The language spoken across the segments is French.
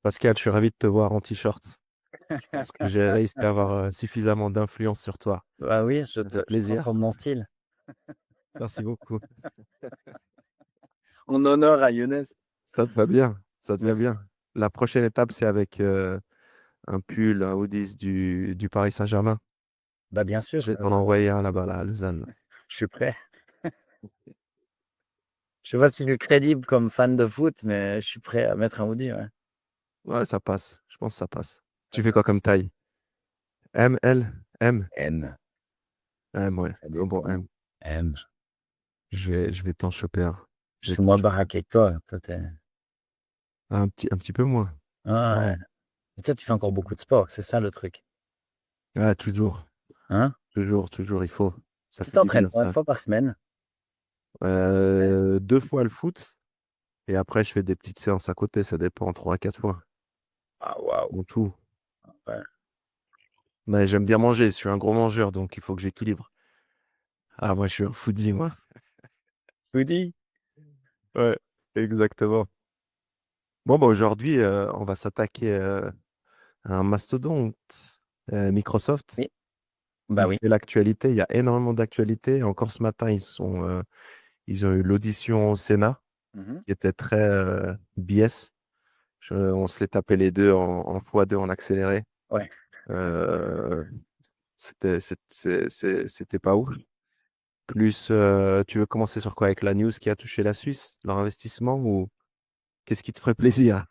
Pascal, je suis ravi de te voir en t-shirt. Je pense que j'ai réussi à avoir suffisamment d'influence sur toi. Bah oui, Ça fait je plaisir. confirme mon style. Merci beaucoup. En honneur à Younes. Ça te va bien. Ça te va Merci. bien. La prochaine étape, c'est avec un pull, un hoodies du Paris Saint-Germain. Bah bien Je sûr, vais t'en envoyer un là-bas, là, à Lausanne. je suis prêt. Je sais pas si je suis crédible comme fan de foot, mais je suis prêt à mettre un hoodie, ouais. Ouais, ça passe. Je pense que ça passe. Ça Tu fais quoi passe. comme taille? M, L, M? M, M, ouais. ça Bon, dépend. M. M. Je vais t'en choper un. Je suis moins baraque que toi. Toi, t'es... Un petit peu moins. Ça Ah, va. ouais. Et toi, tu fais Un encore petit peu. beaucoup de sport, c'est ça le truc. Ouais, toujours. Hein? Toujours, toujours, il faut. Ça Tu fait du t'entraînes bien, combien de ça. fois par semaine? Ouais. 2 fois le foot et après je fais des petites séances à côté, ça dépend, 3 à 4 fois, Ah, waouh. en tout. Ouais. Mais j'aime bien manger, je suis un gros mangeur, donc il faut que j'équilibre. Ah, moi je suis un foodie, moi. Hoodie? Ouais, exactement. Bon, bah, aujourd'hui, on va s'attaquer à un mastodonte, Microsoft. Oui. Bah Il oui. fait l'actualité, il y a énormément d'actualités. Encore ce matin, ils ont eu l'audition au Sénat, Mhm. qui était très biais. On se les tapait les deux en x2 en accéléré. Ouais. Euh, c'était pas ouf. Plus, tu veux commencer sur quoi? Avec la news qui a touché la Suisse, leur investissement, ou qu'est-ce qui te ferait plaisir?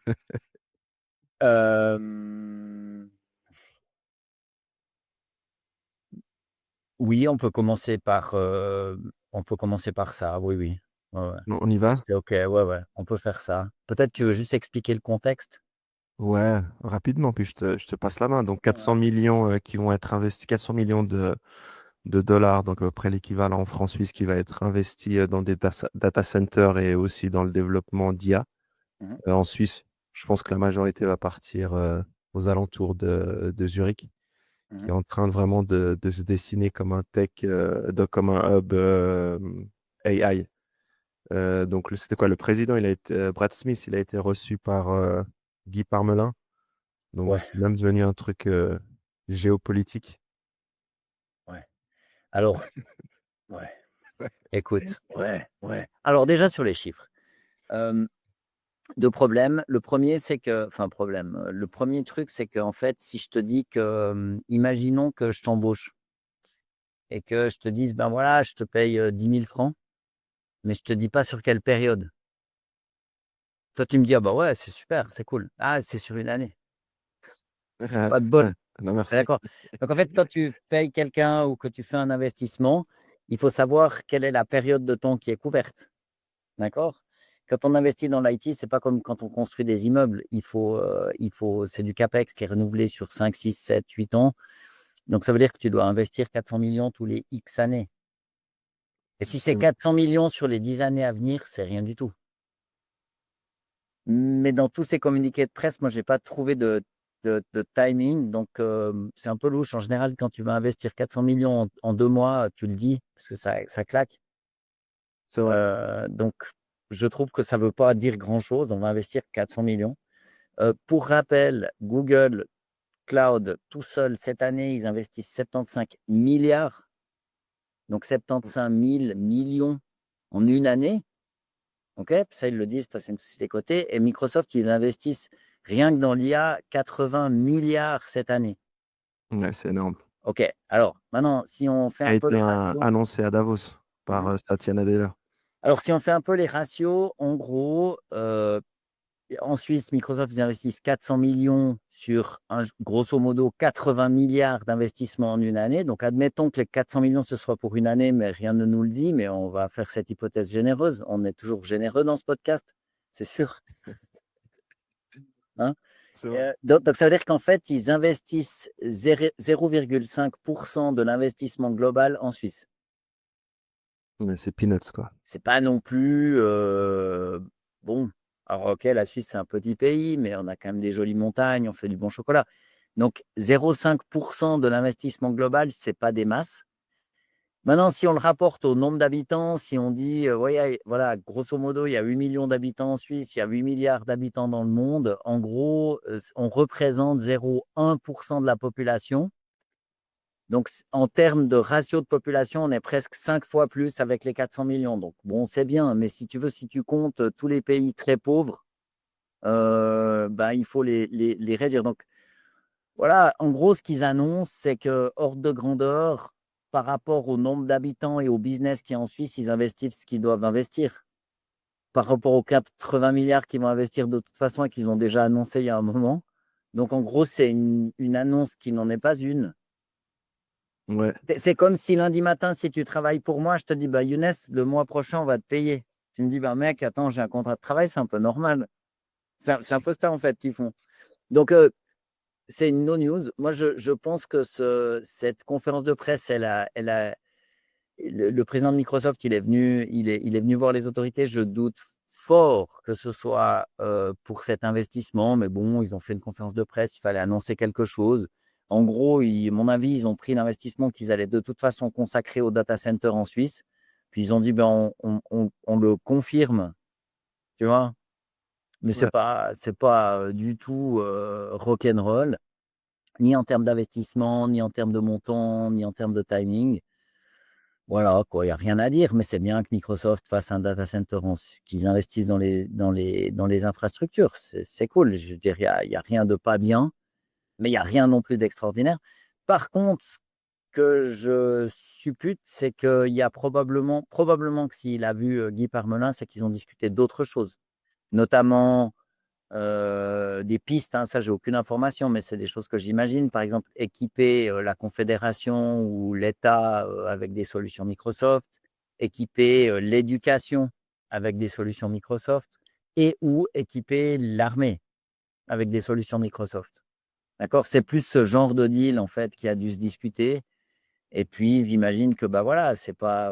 Euh, Oui, on peut commencer par ça, oui, oui. Ouais, ouais. On y va? C'est OK, ouais, ouais, on peut faire ça. Peut-être tu veux juste expliquer le contexte? Ouais, rapidement, puis je te passe la main. Donc, Ouais. 400 millions qui vont être investis, 400 millions de dollars, donc à peu près l'équivalent en francs suisses qui va être investi dans des data centers et aussi dans le développement d'IA. Mmh. En Suisse, je pense que la majorité va partir aux alentours de Zurich, qui Mmh. est en train de vraiment de se dessiner comme un tech, comme un hub AI. Donc, c'était quoi? Le président, Brad Smith, il a été reçu par Guy Parmelin. Donc, Ouais, c'est même devenu un truc géopolitique. ouais. Alors, ouais, Ouais. écoute, ouais, ouais. Alors déjà sur les chiffres, hem, 2 problèmes. Le premier c'est que enfin problème, le premier truc c'est qu'en fait, si je te dis que, imaginons que je t'embauche et que je te dise: «Ben voilà, je te paye, 10 000 francs», mais je te dis pas sur quelle période. Toi, tu me dis: «Ah bah ouais, c'est super, c'est cool». «Ah, c'est sur une année». Pas de bol. Non, Tu merci. d'accord? Donc en fait, quand tu payes quelqu'un ou que tu fais un investissement, il faut savoir quelle est la période de temps qui est couverte. D'accord? Quand on investit dans l'IT, c'est pas comme quand on construit des immeubles. Il faut c'est du CAPEX qui est renouvelé sur 5, 6, 7, 8 ans. Donc ça veut dire que tu dois investir 400 millions tous les X années. Et si c'est 400 millions sur les 10 années à venir, c'est rien du tout. Mais dans tous ces communiqués de presse, moi, j'ai pas trouvé de timing, donc c'est un peu louche. En général, quand tu vas investir 400 millions en 2 mois, tu le dis parce que ça claque. C'est vrai. Donc je trouve que ça veut pas dire grand-chose. On va investir 400 millions. Pour rappel, Google Cloud, tout seul, cette année, ils investissent 75 milliards, donc 75 000 millions en une année. OK? Ça, ils le disent parce que c'est une société cotée et Microsoft, ils investissent rien que dans l'IA 80 milliards cette année. Ouais, c'est énorme. OK. Alors maintenant, si on fait A un peu été les ratios. annoncé à Davos par Mmh. Satya Nadella. Alors si on fait un peu les ratios, en gros, en Suisse, Microsoft, ils investissent 400 millions sur un grosso modo 80 milliards d'investissements en une année. Donc admettons que les 400 millions, ce soit pour une année, mais rien ne nous le dit, mais on va faire cette hypothèse généreuse. On est toujours généreux dans ce podcast, c'est sûr, hein? C'est vrai. Donc ça veut dire qu'en fait, ils investissent 0,5 de l'investissement global en Suisse. Mais c'est peanuts, quoi. C'est pas non plus, bon, alors OK, la Suisse, c'est un petit pays, mais on a quand même des jolies montagnes, on fait du bon chocolat. Donc 0,5 de l'investissement global, c'est pas des masses. Maintenant, si on le rapporte au nombre d'habitants, si on dit, ouais, voilà, grosso modo, il y a 8 millions d'habitants en Suisse, il y a 8 milliards d'habitants dans le monde. En gros, on représente 0,1% de la population. Donc, en termes de ratio de population, on est presque 5 fois plus avec les 400 millions. Donc, bon, c'est bien, mais si tu veux, si tu comptes tous les pays très pauvres, bah, il faut les réduire. Donc, voilà, en gros, ce qu'ils annoncent, c'est que hors de grandeur, par rapport au nombre d'habitants et au business qui est en Suisse, ils investissent ce qu'ils doivent investir. Par rapport aux 80 milliards qu'ils vont investir de toute façon et qu'ils ont déjà annoncé il y a un moment. Donc, en gros, c'est une annonce qui n'en est pas une. Ouais, C'est comme si lundi matin, si tu travailles pour moi, je te dis, bah, Younes, le mois prochain, on va te payer. Tu me dis, bah, mec, attends, j'ai un contrat de travail, c'est un peu normal. C'est un peu ça, en fait, qu'ils font. Donc, c'est une no-news. Moi, je pense que cette conférence de presse, le président de Microsoft, il est venu voir les autorités. Je doute fort que ce soit pour cet investissement, mais bon, ils ont fait une conférence de presse, il fallait annoncer quelque chose. En gros, à mon avis, ils ont pris l'investissement qu'ils allaient de toute façon consacrer au data center en Suisse. Puis ils ont dit, ben, on le confirme, tu vois. Mais ouais. c'est pas du tout rock'n'roll, ni en termes d'investissement, ni en termes de montant, ni en termes de timing. Voilà, quoi, il n'y a rien à dire, mais c'est bien que Microsoft fasse un data center, qu'ils investissent dans les infrastructures. C'est cool. Je veux dire, il y a rien de pas bien, mais il n'y a rien non plus d'extraordinaire. Par contre, ce que je suppute, c'est qu'il y a probablement que s'il a vu Guy Parmelin, c'est qu'ils ont discuté d'autres choses, notamment des pistes, hein, ça, j'ai aucune information, mais c'est des choses que j'imagine. Par exemple, équiper la Confédération ou l'État avec des solutions Microsoft, équiper l'éducation avec des solutions Microsoft et ou équiper l'armée avec des solutions Microsoft. D'accord? C'est plus ce genre de deal en fait qui a dû se discuter. Et puis, j'imagine que bah voilà, c'est pas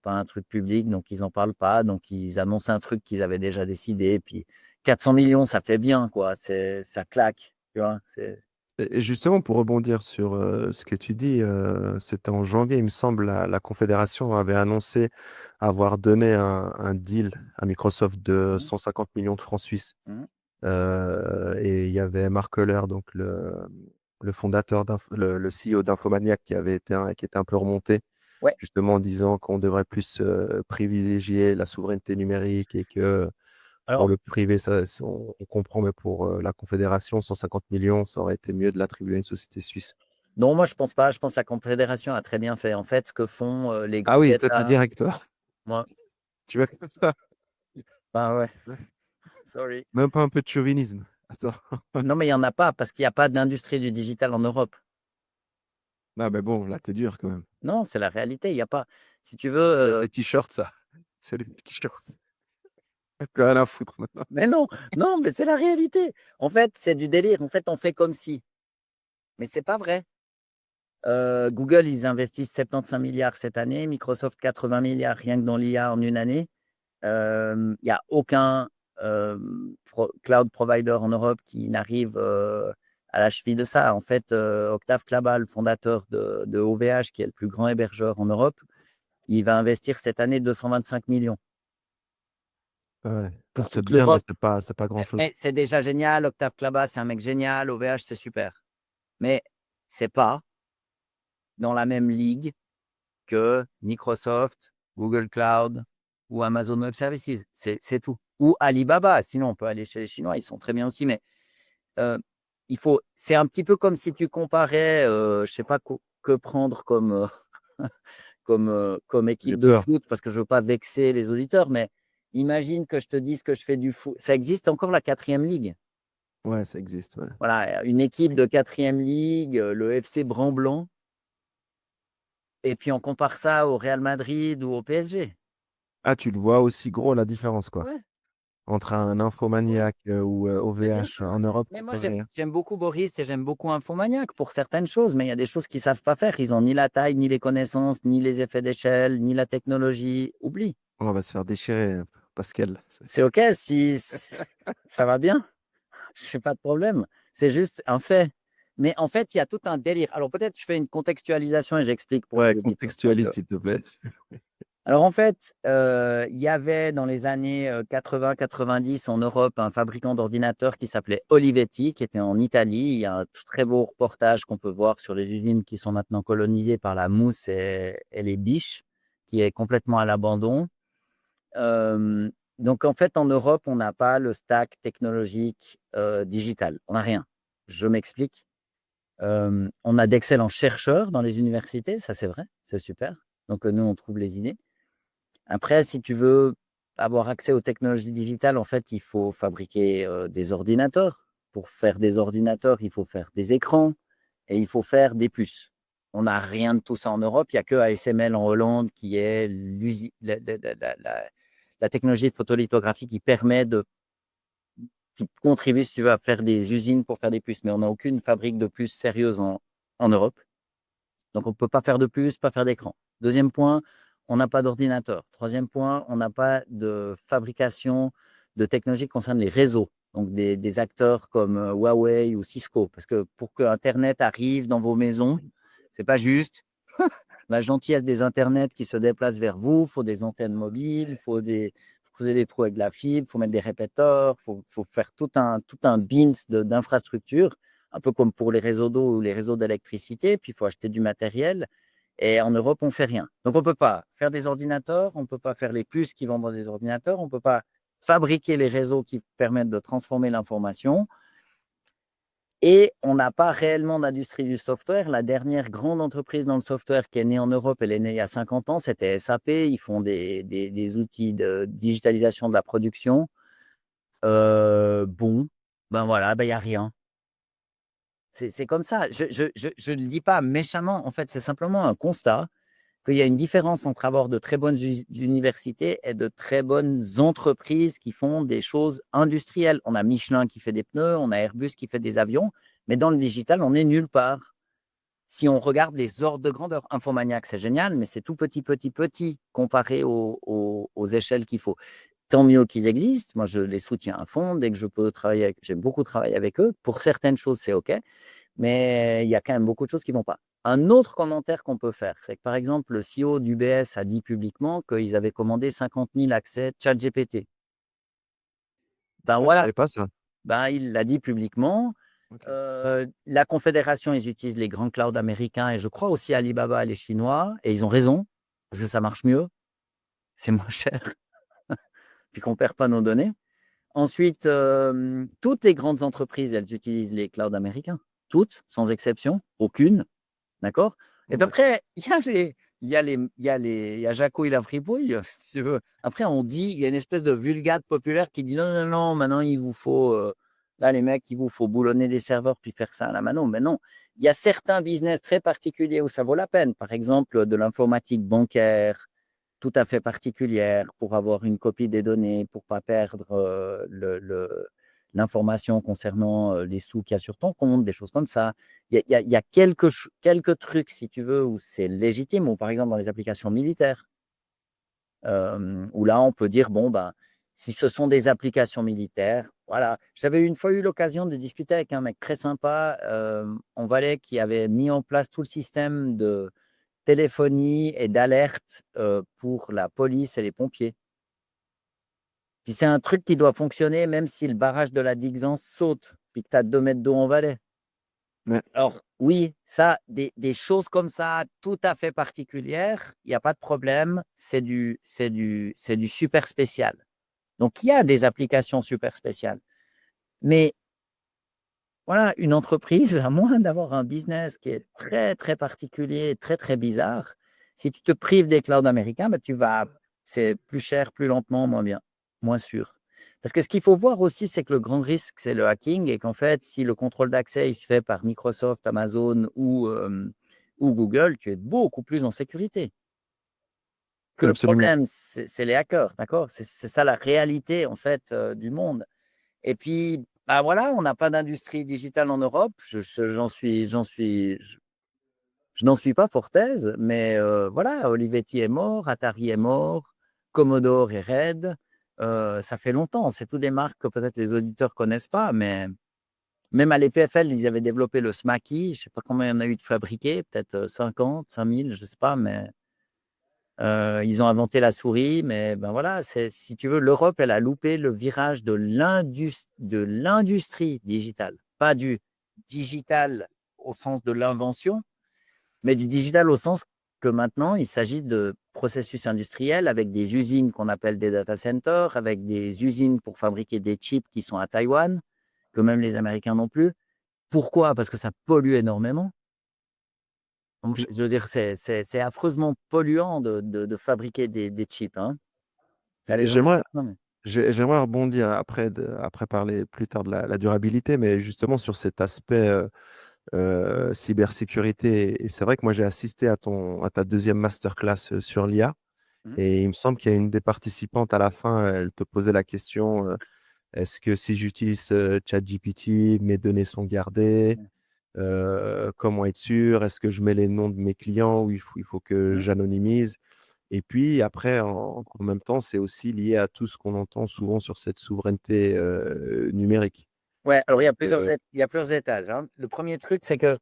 un truc public, donc ils en parlent pas, donc ils annoncent un truc qu'ils avaient déjà décidé. Et puis 400 millions, ça fait bien, quoi. Ça claque, tu vois. Et justement, pour rebondir sur ce que tu dis, c'était en janvier, il me semble, la Confédération avait annoncé avoir donné un deal à Microsoft de Mhm, 150 millions de francs suisses. mhm. Et il y avait Mark Euler, donc le fondateur, le CEO d'Infomaniac, qui était un peu remonté, Ouais. justement en disant qu'on devrait plus privilégier la souveraineté numérique et que pour Alors, le privé, on comprend, mais pour la Confédération, 150 millions, ça aurait été mieux de l'attribuer à une société suisse. non, moi je pense pas. Je pense que la Confédération a très bien fait. En fait, ce que font les Ah grands oui, toi, t'es États, directeur. moi, Tu vas comme ça. bah ouais, sorry. Même pas un peu de chauvinisme. Attends. Non, mais il y en a pas parce qu'il n'y a pas d'industrie du digital en Europe. Ah, mais bon, là, t'es dur quand même. Non, c'est la réalité. Il y a pas. Si tu veux, Les t-shirts, ça. C'est les t-shirts. Plus rien à foutre maintenant. mais non, non, mais c'est la réalité. En fait, c'est du délire. En fait, on fait comme si. Mais c'est pas vrai. Google, ils investissent 75 milliards cette année, Microsoft 80 milliards rien que dans l'IA en une année. Il n'y a aucun cloud provider en Europe qui n'arrive à la cheville de ça. En fait, Octave Klaba, le fondateur de OVH, qui est le plus grand hébergeur en Europe, il va investir cette année 225 millions Ouais. pour C'est toute bien, mais l'Europe. c'est pas grand-chose. Mais c'est déjà génial. Octave Klaba, c'est un mec génial. OVH, c'est super. Mais c'est pas dans la même ligue que Microsoft, Google Cloud ou Amazon Web Services. C'est tout. Ou Alibaba. Sinon, on peut aller chez les Chinois. Ils sont très bien aussi. Mais euh, c'est un petit peu comme si tu comparais, je sais pas que prendre comme J'ai équipe de peur. foot, parce que je veux pas vexer les auditeurs, mais imagine que je te dise que je fais du foot. Ça existe encore la quatrième ligue. Ouais, ça existe, ouais. Voilà, une équipe de quatrième ligue, le FC Blanc, et puis on compare ça au Real Madrid ou au PSG. Ah, tu le vois aussi gros, la différence, quoi. Ouais, Entre un ouais. Infomaniac ou Mais bien OVH sûr. en Europe Mais moi, comparé. j'aime beaucoup Boris et j'aime beaucoup Infomaniac pour certaines choses, mais il y a des choses qu'ils ne savent pas faire. Ils n'ont ni la taille, ni les connaissances, ni les effets d'échelle, ni la technologie. Oublie. On va se faire déchirer, Pascal. C'est OK si ça va bien. Je n'ai pas de problème. C'est juste un fait. Mais en fait, il y a tout un délire. Alors peut-être je fais une contextualisation et j'explique pour Ouais, les auditeurs. Donc, contextualise, s'il te plaît. alors en fait, il y avait dans les années 80-90 en Europe un fabricant d'ordinateurs qui s'appelait Olivetti, qui était en Italie. Il y a un très beau reportage qu'on peut voir sur les usines qui sont maintenant colonisées par la mousse et les biches, qui est complètement à l'abandon. Euh, donc en fait, en Europe, on n'a pas le stack technologique digital. On n'a rien. Je m'explique. On a d'excellents chercheurs dans les universités, ça c'est vrai, c'est super. Donc nous, on trouve les idées. Après, si tu veux avoir accès aux technologies digitales, en fait, il faut fabriquer des ordinateurs. Pour faire des ordinateurs, il faut faire des écrans et il faut faire des puces. On n'a rien de tout ça en Europe. Il n'y a que ASML en Hollande qui est la technologie de photolithographie qui contribue, si tu veux, à faire des usines pour faire des puces. Mais on n'a aucune fabrique de puces sérieuse en Europe. Donc, on ne peut pas faire de puces, pas faire d'écran. Deuxième point, on n'a pas d'ordinateur. Troisième point, on n'a pas de fabrication de technologies qui concernent les réseaux. Donc, des acteurs comme Huawei ou Cisco. Parce que pour que Internet arrive dans vos maisons, c'est pas juste la gentillesse des Internets qui se déplacent vers vous. Il faut des antennes mobiles, il faut creuser des trous avec de la fibre, il faut mettre des répéteurs, faut faire tout un bins d'infrastructures, un peu comme pour les réseaux d'eau ou les réseaux d'électricité. Puis il faut acheter du matériel. Et en Europe, on ne fait rien. Donc, on ne peut pas faire des ordinateurs, on ne peut pas faire les puces qui vont dans des ordinateurs, on ne peut pas fabriquer les réseaux qui permettent de transformer l'information. Et on n'a pas réellement d'industrie du software. La dernière grande entreprise dans le software qui est née en Europe, elle est née il y a 50 ans, c'était SAP. Ils font des outils de digitalisation de la production. Bon, ben voilà, ben il n'y a rien. C'est comme ça. Je ne le dis pas méchamment. En fait, c'est simplement un constat qu'il y a une différence entre avoir de très bonnes universités et de très bonnes entreprises qui font des choses industrielles. On a Michelin qui fait des pneus, on a Airbus qui fait des avions, mais dans le digital, on n'est nulle part. Si on regarde les ordres de grandeur, Infomaniac, c'est génial, mais c'est tout petit comparé aux échelles qu'il faut. Tant mieux qu'ils existent. Moi, je les soutiens à fond. Dès que je peux travailler avec, j'aime beaucoup travailler avec eux. Pour certaines choses, c'est OK. Mais il y a quand même beaucoup de choses qui ne vont pas. Un autre commentaire qu'on peut faire, c'est que par exemple, le CEO d'UBS a dit publiquement qu'ils avaient commandé 50 000 accès ChatGPT. Ben Ah, je voilà, savais pas ça. ben, il l'a dit publiquement. Ok. La Confédération, ils utilisent les grands clouds américains et je crois aussi Alibaba, les Chinois, et ils ont raison, parce que ça marche mieux, c'est moins cher, puis qu'on ne perd pas nos données. Ensuite, toutes les grandes entreprises, elles utilisent les clouds américains. Toutes, sans exception, aucune. D'accord? Et puis Ouais. après, il y a Jaco et la fripouille, si tu veux. Après, on dit, il y a une espèce de vulgate populaire qui dit non, non, non, maintenant il vous faut, là les mecs, il vous faut boulonner des serveurs puis faire ça à la mano. Mais non, il y a certains business très particuliers où ça vaut la peine. Par exemple, de l'informatique bancaire, tout à fait particulière pour avoir une copie des données, pour ne pas perdre l'information concernant les sous qu'il y a sur ton compte, des choses comme ça. Il y a quelques trucs, si tu veux, où c'est légitime, ou par exemple dans les applications militaires, où là, on peut dire, bon, ben, si ce sont des applications militaires, voilà. J'avais une fois eu l'occasion de discuter avec un mec très sympa en Valais qui avait mis en place tout le système de téléphonie et d'alerte pour la police et les pompiers. Puis c'est un truc qui doit fonctionner même si le barrage de la Dixence saute, puis que tu as 2 mètres d'eau en Valais. Ouais. Alors oui, ça, des choses comme ça, tout à fait particulières, il n'y a pas de problème, c'est du super spécial. Donc il y a des applications super spéciales. Mais voilà, une entreprise, à moins d'avoir un business qui est très, très particulier, très, très bizarre, si tu te prives des clouds américains, ben, c'est plus cher, plus lentement, moins bien, moins sûr. Parce que ce qu'il faut voir aussi, c'est que le grand risque, c'est le hacking et qu'en fait, si le contrôle d'accès il se fait par Microsoft, Amazon ou Google, tu es beaucoup plus en sécurité. Parce que le Absolument. problème, c'est les hackers, d'accord? C'est ça la réalité, en fait, du monde. Et puis, bah voilà, on n'a pas d'industrie digitale en Europe. Je n'en suis pas fort aise, mais voilà, Olivetti est mort, Atari est mort, Commodore est raide. Ça fait longtemps. C'est toutes des marques que peut-être les auditeurs connaissent pas, mais Même à l'EPFL, ils avaient développé le SMACI. Je ne sais pas combien il y en a eu de fabriqués, peut-être 50, 5000, je ne sais pas, mais ils ont inventé la souris. Mais ben voilà, si tu veux, l'Europe, elle a loupé le virage de l'industrie digitale, pas du digital au sens de l'invention, mais du digital au sens que maintenant, il s'agit de processus industriels avec des usines qu'on appelle des data centers, avec des usines pour fabriquer des chips qui sont à Taïwan, que même les Américains n'ont plus. Pourquoi? Parce que ça pollue énormément. Donc, J- je veux dire, c'est affreusement polluant de fabriquer des chips, hein. Ça a les impacts. J'aimerais, j'aimerais rebondir après, après parler plus tard de la durabilité, mais justement sur cet aspect cybersécurité. Et c'est vrai que moi, j'ai assisté à ta deuxième masterclass sur l'IA. Mhm. Et il me semble qu'il y a une des participantes à la fin, elle te posait la question, est-ce que si j'utilise ChatGPT, mes données sont gardées? Comment être sûr? Est-ce que je mets les noms de mes clients ou il faut que Mhm. j'anonymise? Et puis après, en même temps, c'est aussi lié à tout ce qu'on entend souvent sur cette souveraineté numérique. Ouais, alors Euh, il y a plusieurs étages, hein. Le premier truc, c'est que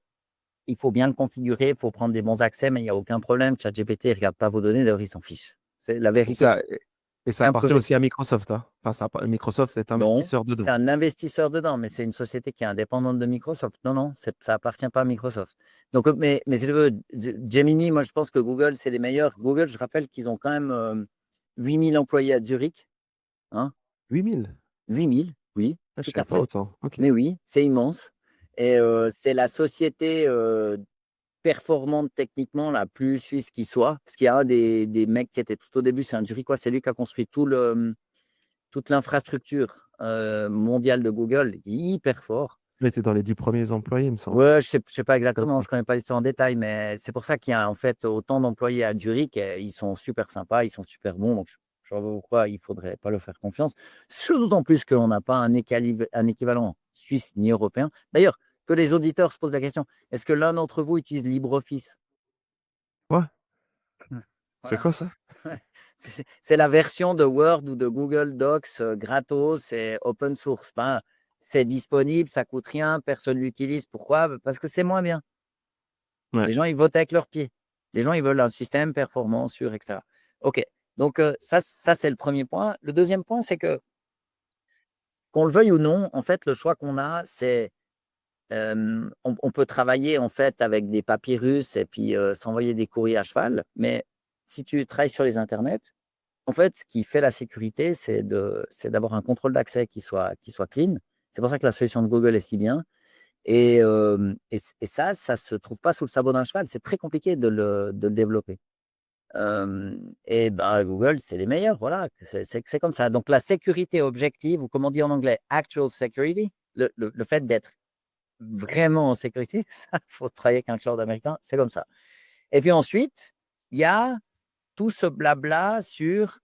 il faut bien le configurer, il faut prendre des bons accès, mais il n'y a aucun problème. ChatGPT ne regarde pas vos données, d'ailleurs, il s'en fiche. C'est la et vérité. ça, et ça C'est un peu appartient aussi à Microsoft, hein. Enfin, Microsoft est Non, investisseur c'est dedans. un investisseur dedans, mais c'est une société qui est indépendante de Microsoft. Non, non, ça appartient pas à Microsoft. Donc, mais si tu veux, Gemini, moi, je pense que Google, c'est les meilleurs. Google, je rappelle qu'ils ont quand même 8000 employés à Zurich. Hein, 8000. 8000, oui, Ah, je tout savais à pas fait. autant. Ok. Mais oui, c'est immense. Et c'est la société performante techniquement la plus suisse qui soit. Parce qu'il y a un des mecs qui était tout au début, c'est un Zurichois, c'est lui qui a construit toute l'infrastructure mondiale de Google. Il est hyper fort. Il était dans les 10 premiers employés, il me semble. Ouais, je sais pas Comme exactement, ça. je connais pas l'histoire en détail, mais c'est pour ça qu'il y a en fait autant d'employés à Zurich. Et ils sont super sympas, ils sont super bons. Donc, je ne vois pas pourquoi il faudrait pas leur faire confiance. D'autant plus qu'on n'a pas un équivalent suisse ni européen. D'ailleurs, que les auditeurs se posent la question, est-ce que l'un d'entre vous utilise LibreOffice? Ouais, c'est Voilà. quoi ça? C'est la version de Word ou de Google Docs gratos, c'est open source. Ben, c'est disponible, ça coûte rien, personne ne l'utilise. Pourquoi? Parce que c'est moins bien. Ouais. Les gens, ils votent avec leurs pieds. Les gens, ils veulent un système performant, sûr, etc. OK. Donc, ça c'est le premier point. Le deuxième point, c'est que, qu'on le veuille ou non, en fait, le choix qu'on a, c'est on peut travailler en fait avec des papyrus et puis s'envoyer des courriers à cheval. Mais si tu travailles sur les internets, en fait, ce qui fait la sécurité, c'est d'avoir un contrôle d'accès qui soit clean. C'est pour ça que la solution de Google est si bien. Et ça ne se trouve pas sous le sabot d'un cheval. C'est très compliqué de le développer. Et ben, Google, c'est les meilleurs. Voilà, c'est comme ça. Donc, la sécurité objective, ou comme on dit en anglais, actual security, le fait d'être vraiment en sécurité, ça, il faut travailler avec un cloud américain. C'est comme ça. Et puis ensuite, il y a tout ce blabla sur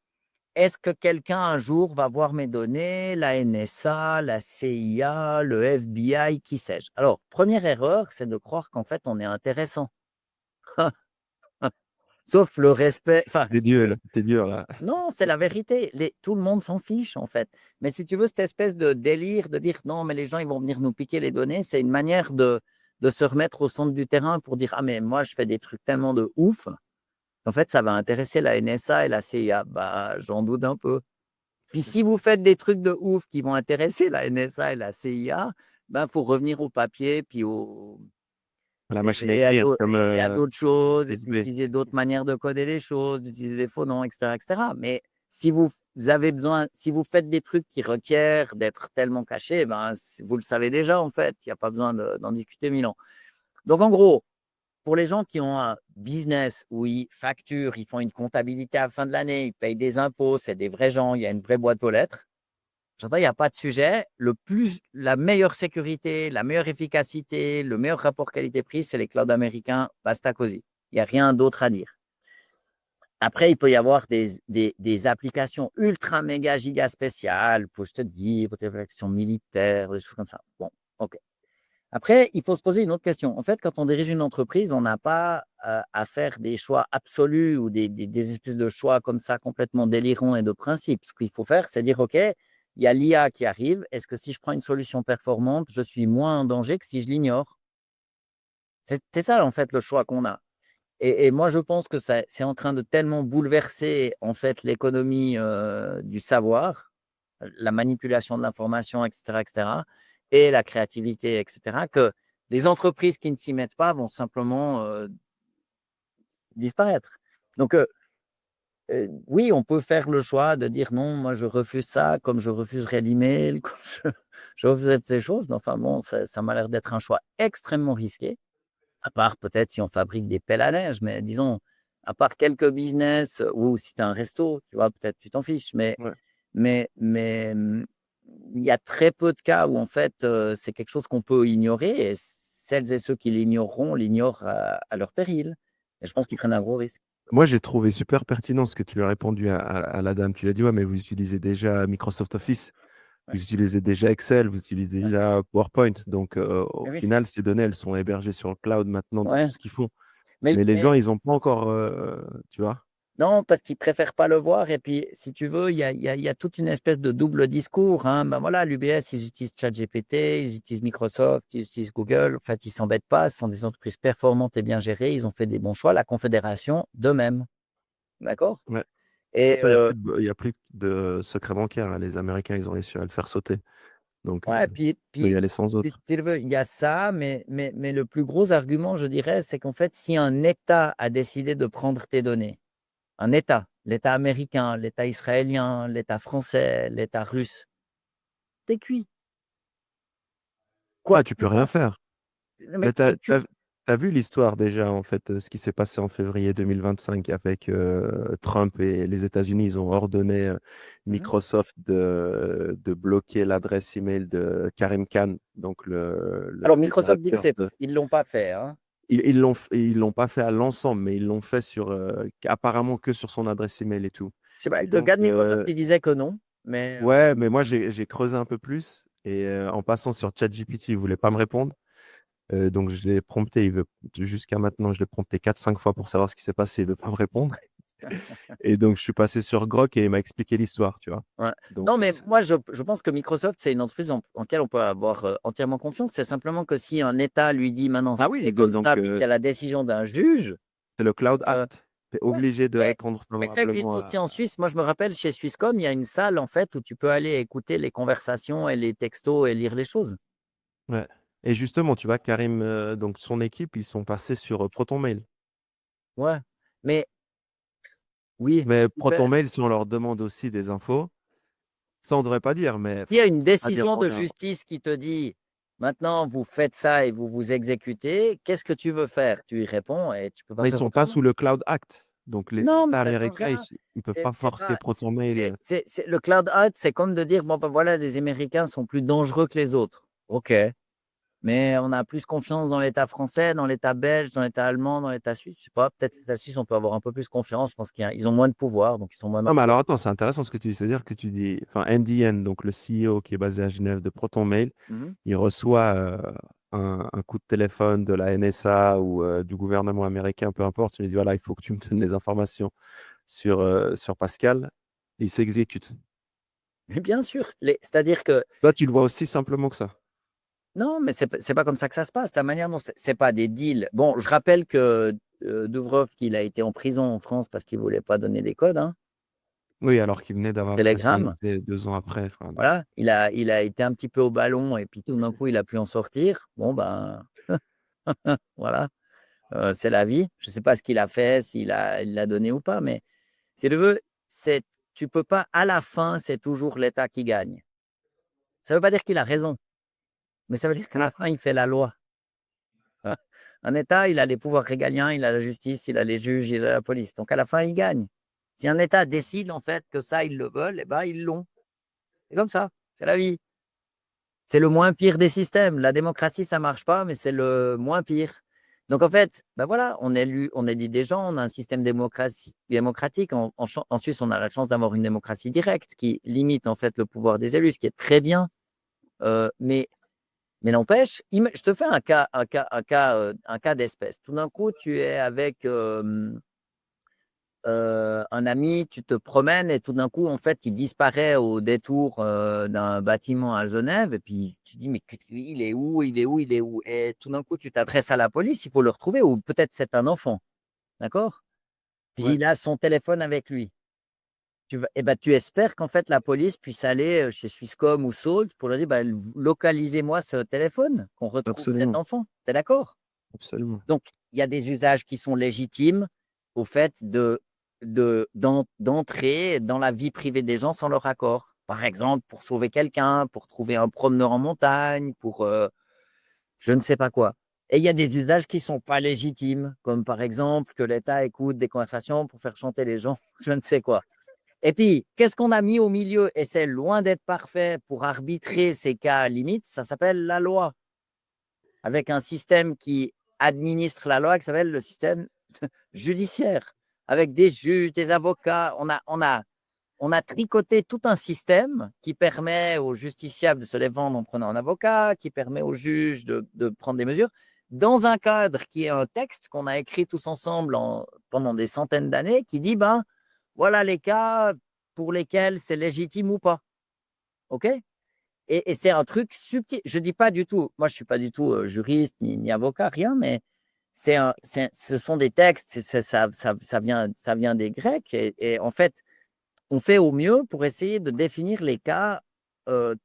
est-ce que quelqu'un un jour va voir mes données, la NSA, la CIA, le FBI, qui sais-je? Alors, première erreur, c'est de croire qu'en fait, on est intéressant. Sauf le respect. Enfin, T'es dur là. non, c'est la vérité. Tout le monde s'en fiche, en fait. Mais si tu veux, cette espèce de délire de dire non, mais les gens, ils vont venir nous piquer les données, c'est une manière de se remettre au centre du terrain pour dire ah, mais moi, je fais des trucs tellement de ouf. En fait, ça va intéresser la NSA et la CIA. Bah, j'en doute un peu. Puis si vous faites des trucs de ouf qui vont intéresser la NSA et la CIA, ben, faut revenir au papier, puis La machine à et écrire, comme à d'autres choses, et SB. d'utiliser d'autres manières de coder les choses, d'utiliser des faux noms, etc., etc. Mais si vous avez besoin, si vous faites des trucs qui requièrent d'être tellement cachés, ben, vous le savez déjà, en fait. Il n'y a pas besoin d'en discuter 1000 ans. Donc, en gros, pour les gens qui ont un business où ils facturent, ils font une comptabilité à la fin de l'année, ils payent des impôts, c'est des vrais gens, il y a une vraie boîte aux lettres. J'entends, il n'y a pas de sujet. La meilleure sécurité, la meilleure efficacité, le meilleur rapport qualité-prix, c'est les clouds américains, basta cosy. Il n'y a rien d'autre à dire. Après, il peut y avoir des applications ultra méga giga spéciales, pour, je te dis, pour tes applications militaires, des choses comme ça. Bon, OK. Après, il faut se poser une autre question. En fait, quand on dirige une entreprise, on n'a pas à faire des choix absolus ou des espèces de choix comme ça complètement délirants et de principes. Ce qu'il faut faire, c'est dire, OK, il y a l'IA qui arrive. Est-ce que si je prends une solution performante, je suis moins en danger que si je l'ignore? C'est ça, en fait, le choix qu'on a. Et moi, je pense que c'est en train de tellement bouleverser, en fait, l'économie du savoir, la manipulation de l'information, etc., etc., et la créativité, etc., que les entreprises qui ne s'y mettent pas vont simplement disparaître. Donc, oui, on peut faire le choix de dire non, moi je refuse ça, comme je refuserais l'email, comme je refuserais toutes ces choses. Mais enfin bon, ça m'a l'air d'être un choix extrêmement risqué, à part peut-être si on fabrique des pelles à linge, mais disons, à part quelques business ou si tu as un resto, tu vois, peut-être tu t'en fiches, Ouais. mais il y a très peu de cas où en fait c'est quelque chose qu'on peut ignorer et celles et ceux qui l'ignoreront l'ignorent à leur péril. Et je pense qu'ils prennent un gros risque. Moi, j'ai trouvé super pertinent ce que tu lui as répondu à la dame. Tu lui as dit, ouais, mais vous utilisez déjà Microsoft Office, Ouais, vous utilisez déjà Excel, vous utilisez ouais. déjà PowerPoint. Donc, au Eh oui, final, ces données, elles sont hébergées sur le cloud maintenant dans tout ouais. ce qu'ils font. Mais, Mais les gens, mais ils n'ont pas encore, tu vois. non, parce qu'ils préfèrent pas le voir. Et puis, si tu veux, il y a toute une espèce de double discours. Hein. Ben voilà, l'UBS, ils utilisent ChatGPT, ils utilisent Microsoft, ils utilisent Google. En fait, ils s'embêtent pas. Ce sont des entreprises performantes et bien gérées. Ils ont fait des bons choix. La Confédération, d'eux-mêmes. D'accord? Ouais. De toute Et façon, il y a plus de secret bancaire, hein. Les Américains, ils ont réussi à le faire sauter. Donc, ouais, tu peux y aller sans si autre. tu le veux, il y a ça. Mais le plus gros argument, je dirais, c'est qu'en fait, si un État a décidé de prendre tes données, un État, l'État américain, l'État israélien, l'État français, l'État russe, t'es cuit. Quoi Ah, que tu tu peux rien fasses, faire. mais Mais tu es cuit. t'as vu l'histoire déjà, en fait, ce qui s'est passé en février 2025 avec Trump et les États-Unis. Ils ont ordonné Mmh. Microsoft de bloquer l'adresse email de Karim Khan, donc Alors le Microsoft dit que directeur c'est de. ils l'ont pas fait, hein. Ils l'ont pas fait à l'ensemble, mais ils l'ont fait apparemment que sur son adresse email et tout. Je sais pas, Et le donc, gars de Microsoft, il disait que non, mais ouais, mais moi, j'ai creusé un peu plus. Et en passant sur ChatGPT, il voulait pas me répondre. Donc, je l'ai prompté. Jusqu'à maintenant, je l'ai prompté 4-5 fois pour savoir ce qui s'est passé. Il veut pas me répondre. Et donc, je suis passé sur Grok et il m'a expliqué l'histoire, tu vois. ouais. Donc, Non, mais moi je pense que Microsoft, c'est une entreprise en laquelle on peut avoir, entièrement confiance. C'est simplement que si un État lui dit: «Maintenant, ah c'est oui, comme donc, ça», puis qu'il y a la décision d'un juge, c'est le Cloud heu, Act. Tu es ouais, obligé de mais répondre mais ça existe favorablement aussi en Suisse. Moi, je me rappelle chez Swisscom, il y a une salle, en fait, où tu peux aller écouter les conversations et les textos et lire les choses. Ouais. Et justement, tu vois, Karim, donc son équipe, ils sont passés sur ProtonMail. Ouais, mais oui, Mais super. ProtonMail, si on leur demande aussi des infos, ça, on devrait pas dire, mais S'il y a une à dire, décision de justice qui te dit: «Maintenant, vous faites ça et vous vous exécutez, qu'est-ce que tu veux faire?» Tu y réponds et tu peux pas mais ils faire sont pas autrement. sous le Cloud Act. Donc, les Non, mais États ça change américains, rien. ils peuvent C'est pas c'est forcer pas ProtonMail. c'est le cloud out, c'est comme de dire: «Bon, ben, voilà, les Américains sont plus dangereux que les autres». OK, mais on a plus confiance dans l'État français, dans l'État belge, dans l'État allemand, dans l'État suisse. Je sais pas, peut-être l'État suisse, on peut avoir un peu plus confiance. Je pense qu'ils ont moins de pouvoir, donc ils sont moins Non, mais dangereux. alors attends, c'est intéressant ce que tu dis. C'est-à-dire que tu dis, enfin, NDN, donc le CEO qui est basé à Genève de ProtonMail, Mmh. il reçoit un coup de téléphone de la NSA ou du gouvernement américain, peu importe. Il lui dit, voilà, il faut que tu me donnes les informations sur Pascal. Et il s'exécute. Mais bien sûr, c'est-à-dire que Toi, tu le vois aussi simplement que ça. non, mais c'est pas comme ça que ça se passe. La manière dont c'est pas des deals. Bon, je rappelle que, Douvrov, qu'il a été en prison en France parce qu'il voulait pas donner des codes, hein, Oui, alors qu'il venait d'avoir la Telegram. nationalité 2 ans après. Enfin, Voilà, il a été un petit peu au ballon et puis tout d'un coup, il a pu en sortir. Bon, ben, voilà, c'est la vie. Je sais pas ce qu'il a fait, il l'a donné ou pas, mais si tu veux, tu peux pas à la fin, c'est toujours l'État qui gagne. Ça veut pas dire qu'il a raison, mais ça veut dire qu'à la fin, il fait la loi. Un État, il a les pouvoirs régaliens, il a la justice, il a les juges, il a la police. Donc à la fin, il gagne. Si un État décide en fait que ça, ils le veulent, eh ben, ils l'ont. C'est comme ça, c'est la vie. C'est le moins pire des systèmes. La démocratie, ça marche pas, mais c'est le moins pire. Donc en fait, ben voilà, on élit des gens, on a un système démocratique. En Suisse, on a la chance d'avoir une démocratie directe qui limite en fait le pouvoir des élus, ce qui est très bien. Mais n'empêche, je te fais un cas d'espèce. Tout d'un coup, tu es avec un ami, tu te promènes et tout d'un coup, en fait, il disparaît au détour d'un bâtiment à Genève. Et puis, tu te dis, mais il est où? Il est où? Il est où? Et tout d'un coup, tu t'adresses à la police, il faut le retrouver. Ou peut-être c'est un enfant, d'accord? Puis Ouais, il a son téléphone avec lui. Tu espères qu'en fait, la police puisse aller chez Swisscom ou Salt pour leur dire, bah, localisez-moi ce téléphone, qu'on retrouve cet absolument, enfant. Tu es d'accord? absolument. Donc, il y a des usages qui sont légitimes au fait d'entrer dans la vie privée des gens sans leur accord. Par exemple, pour sauver quelqu'un, pour trouver un promeneur en montagne, pour je ne sais pas quoi. Et il y a des usages qui ne sont pas légitimes, comme par exemple que l'État écoute des conversations pour faire chanter les gens, je ne sais quoi. Et puis, qu'est-ce qu'on a mis au milieu? Et c'est loin d'être parfait pour arbitrer ces cas limites. Ça s'appelle la loi, avec un système qui administre la loi qui s'appelle le système judiciaire, avec des juges, des avocats. On a tricoté tout un système qui permet aux justiciables de se défendre en prenant un avocat, qui permet aux juges de prendre des mesures, dans un cadre qui est un texte qu'on a écrit tous ensemble pendant des centaines d'années, qui dit, ben, voilà les cas pour lesquels c'est légitime ou pas. OK? Et c'est un truc subtil. Je dis pas du tout, moi je suis pas du tout juriste ni avocat, rien, mais ce sont des textes, ça vient des Grecs. Et en fait, on fait au mieux pour essayer de définir les cas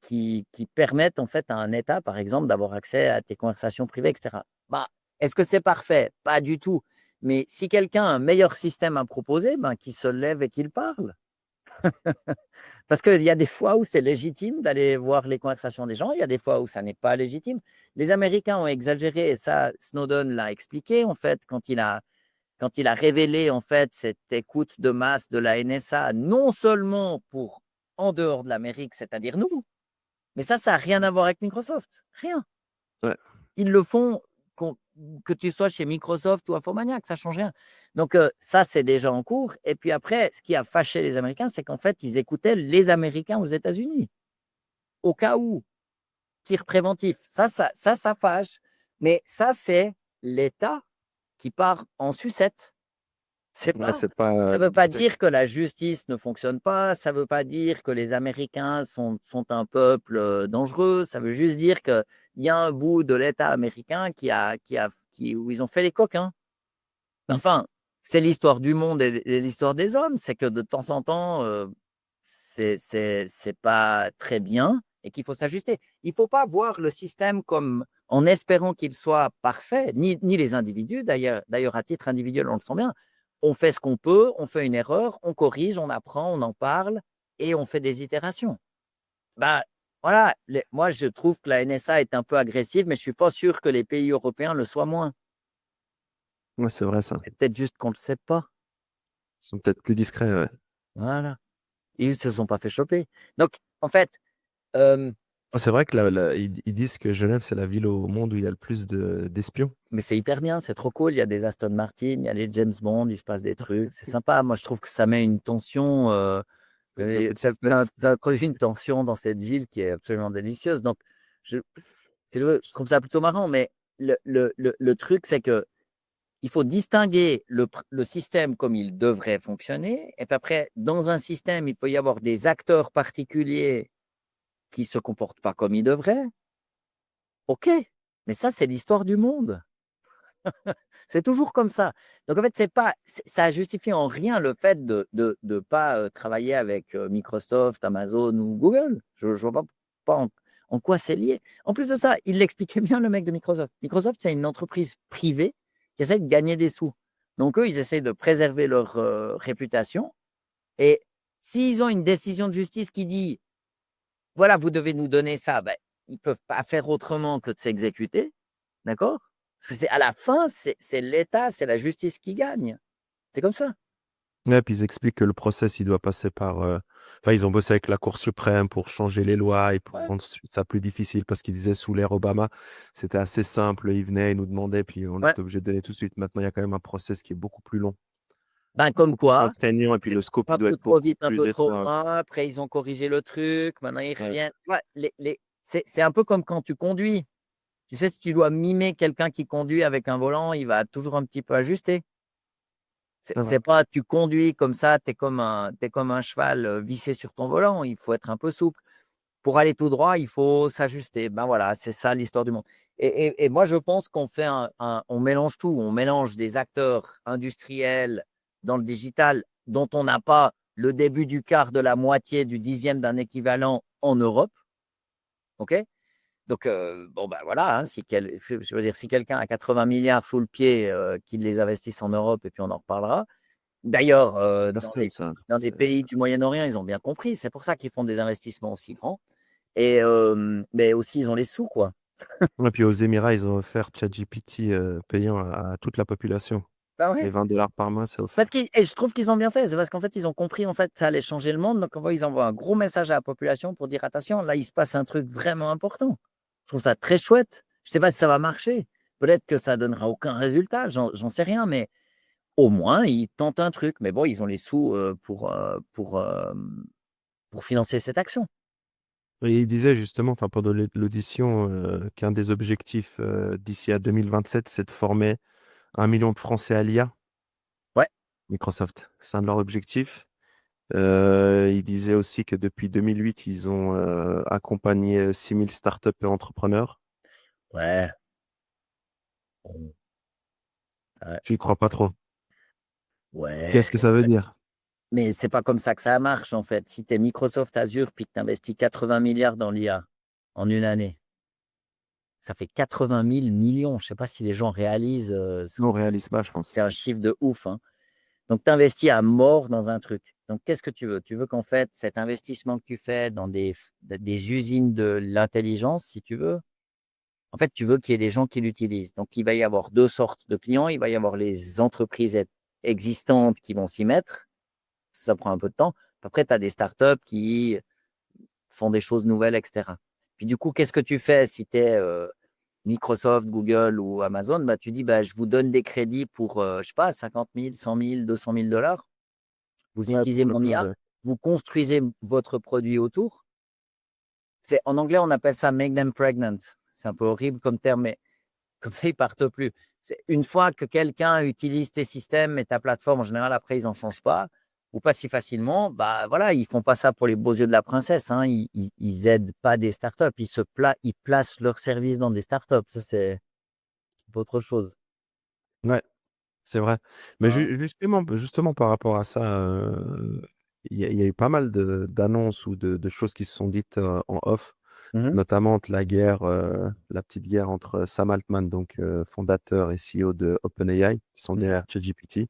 qui permettent en fait à un État, par exemple, d'avoir accès à tes conversations privées, etc. Bah, est-ce que c'est parfait? Pas du tout. Mais si quelqu'un a un meilleur système à proposer, ben, qu'il se lève et qu'il parle. Parce qu'il y a des fois où c'est légitime d'aller voir les conversations des gens, il y a des fois où ça n'est pas légitime. Les Américains ont exagéré, et ça, Snowden l'a expliqué, en fait, quand il a révélé, en fait, cette écoute de masse de la NSA, non seulement pour en dehors de l'Amérique, c'est-à-dire nous, mais ça n'a rien à voir avec Microsoft. Rien. Ouais. Ils le font que tu sois chez Microsoft ou Infomaniac, ça ne change rien. Donc, ça, c'est déjà en cours. Et puis après, ce qui a fâché les Américains, c'est qu'en fait, ils écoutaient les Américains aux États-Unis, au cas où, tir préventif. Ça fâche. Mais ça, c'est l'État qui part en sucette. C'est Ouais, pas, c'est pas. ça ne veut pas dire que la justice ne fonctionne pas, ça ne veut pas dire que les Américains sont un peuple dangereux, ça veut juste dire qu'il y a un bout de l'État américain où ils ont fait les coquins. Enfin, c'est l'histoire du monde et l'histoire des hommes, c'est que de temps en temps, c'est pas très bien et qu'il faut s'ajuster. Il ne faut pas voir le système comme en espérant qu'il soit parfait, ni les individus, d'ailleurs, à titre individuel, on le sent bien. On fait ce qu'on peut, on fait une erreur, on corrige, on apprend, on en parle et on fait des itérations. Bah, voilà, moi je trouve que la NSA est un peu agressive, mais je ne suis pas sûr que les pays européens le soient moins. Ouais, c'est vrai ça. C'est peut-être juste qu'on ne le sait pas. Ils sont peut-être plus discrets, ouais. Voilà. Ils ne se sont pas fait choper. Donc, en fait, euh, Ah, c'est vrai que ils disent que Genève, c'est la ville au monde où il y a le plus d'espions. mais c'est hyper bien, c'est trop cool. Il y a des Aston Martin, il y a les James Bond, il se passe des trucs. C'est sympa. Moi, je trouve que ça met une tension. Avec un peu de suspense. Ça introduit une tension dans cette ville qui est absolument délicieuse. Donc, je, je trouve ça plutôt marrant. Mais le truc, c'est que il faut distinguer le système comme il devrait fonctionner. Et puis après, dans un système, il peut y avoir des acteurs particuliers qui ne se comportent pas comme ils devraient. OK, mais ça, c'est l'histoire du monde. C'est toujours comme ça. Donc, en fait, ça justifie en rien le fait de pas travailler avec Microsoft, Amazon ou Google. Je ne vois pas en quoi c'est lié. En plus de ça, il l'expliquait bien, le mec de Microsoft. Microsoft, c'est une entreprise privée qui essaie de gagner des sous. Donc, eux, ils essaient de préserver leur réputation. Et s'ils ont une décision de justice qui dit, voilà, vous devez nous donner ça, ben, ils ne peuvent pas faire autrement que de s'exécuter. D'accord? Parce que à la fin, c'est l'État, c'est la justice qui gagne. C'est comme ça. Ouais, puis ils expliquent que le process, il doit passer par. Enfin, ils ont bossé avec la Cour suprême pour changer les lois et pour Ouais. rendre ça plus difficile parce qu'ils disaient sous l'ère Obama, c'était assez simple. Ils venaient, ils nous demandaient, puis on Ouais. était obligé de donner tout de suite. Maintenant, il y a quand même un process qui est beaucoup plus long, Ben, comme plus quoi, contraignant, et puis c'est le scope, un il doit peu être trop beaucoup vite, un plus peu trop étroit. loin. Après, ils ont corrigé le truc. Maintenant, ils Ouais. reviennent. Ouais, c'est un peu comme quand tu conduis. Tu sais, si tu dois mimer quelqu'un qui conduit avec un volant, il va toujours un petit peu ajuster. C'est vrai. C'est pas tu conduis comme ça, t'es comme un cheval vissé sur ton volant. Il faut être un peu souple. Pour aller tout droit, il faut s'ajuster. Ben voilà, c'est ça l'histoire du monde. Et moi, je pense qu'on fait on mélange tout. On mélange des acteurs industriels dans le digital dont on n'a pas le début du quart, de la moitié, du dixième d'un équivalent en Europe. OK? Donc, bon, ben voilà, hein, je veux dire, si quelqu'un a 80 milliards sous le pied, qu'il les investisse en Europe, et puis on en reparlera. D'ailleurs, Boston, ça. dans des pays du Moyen-Orient, ils ont bien compris. C'est pour ça qu'ils font des investissements aussi grands. Et mais aussi, ils ont les sous, quoi. Et puis aux Émirats, ils ont offert ChatGPT payant à toute la population. Bah Et ouais. $20 par mois, c'est Parce offert. et je trouve qu'ils ont bien fait. C'est parce qu'en fait, ils ont compris en fait ça allait changer le monde. Donc ils envoient un gros message à la population pour dire attention, là, il se passe un truc vraiment important. Je trouve ça très chouette. Je sais pas si ça va marcher. Peut-être que ça donnera aucun résultat. J'en sais rien, mais au moins ils tentent un truc. Mais bon, ils ont les sous pour financer cette action. Et il disait justement, enfin, pendant l'audition, qu'un des objectifs d'ici à 2027, c'est de former 1 million de Français à l'IA, Ouais, Microsoft. C'est un de leurs objectifs. Il disait aussi que depuis 2008, ils ont accompagné 6000 startups et entrepreneurs. ouais. Bon, ouais. Tu y crois pas trop. Ouais. Qu'est-ce que ça veut dire? Mais c'est pas comme ça que ça marche, en fait. Si tu es Microsoft Azure puis que tu investis 80 milliards dans l'IA en une année, ça fait 80 000 millions. Je sais pas si les gens réalisent. Non, on réalise pas, je pense. C'est un chiffre de ouf, hein. Donc, tu investis à mort dans un truc. Donc, qu'est-ce que tu veux? Tu veux qu'en fait, cet investissement que tu fais dans des usines de l'intelligence, si tu veux, en fait, tu veux qu'il y ait des gens qui l'utilisent. Donc, il va y avoir deux sortes de clients. Il va y avoir les entreprises existantes qui vont s'y mettre. Ça prend un peu de temps. Après, tu as des startups qui font des choses nouvelles, etc. Puis du coup, qu'est-ce que tu fais si tu es Microsoft, Google ou Amazon? Bah, tu dis, bah, je vous donne des crédits pour, je sais pas, 50 000, 100 000, 200 000 dollars. Vous Ouais, utilisez pour le mon cloud. IA, vous construisez votre produit autour. En anglais, on appelle ça make them pregnant. C'est un peu horrible comme terme, mais comme ça, ils partent plus. Une fois que quelqu'un utilise tes systèmes et ta plateforme, en général, après, ils n'en changent pas ou pas si facilement. Bah voilà, ils font pas ça pour les beaux yeux de la princesse, hein. Ils aident pas des startups. Ils placent leurs services dans des startups. Ça, c'est autre chose. Ouais, c'est vrai. Mais Hein. justement, par rapport à ça, il y a eu pas mal d'annonces ou de choses qui se sont dites en off, Mhm, notamment entre la petite guerre entre Sam Altman, donc fondateur et CEO de OpenAI, qui sont mhm, derrière ChatGPT,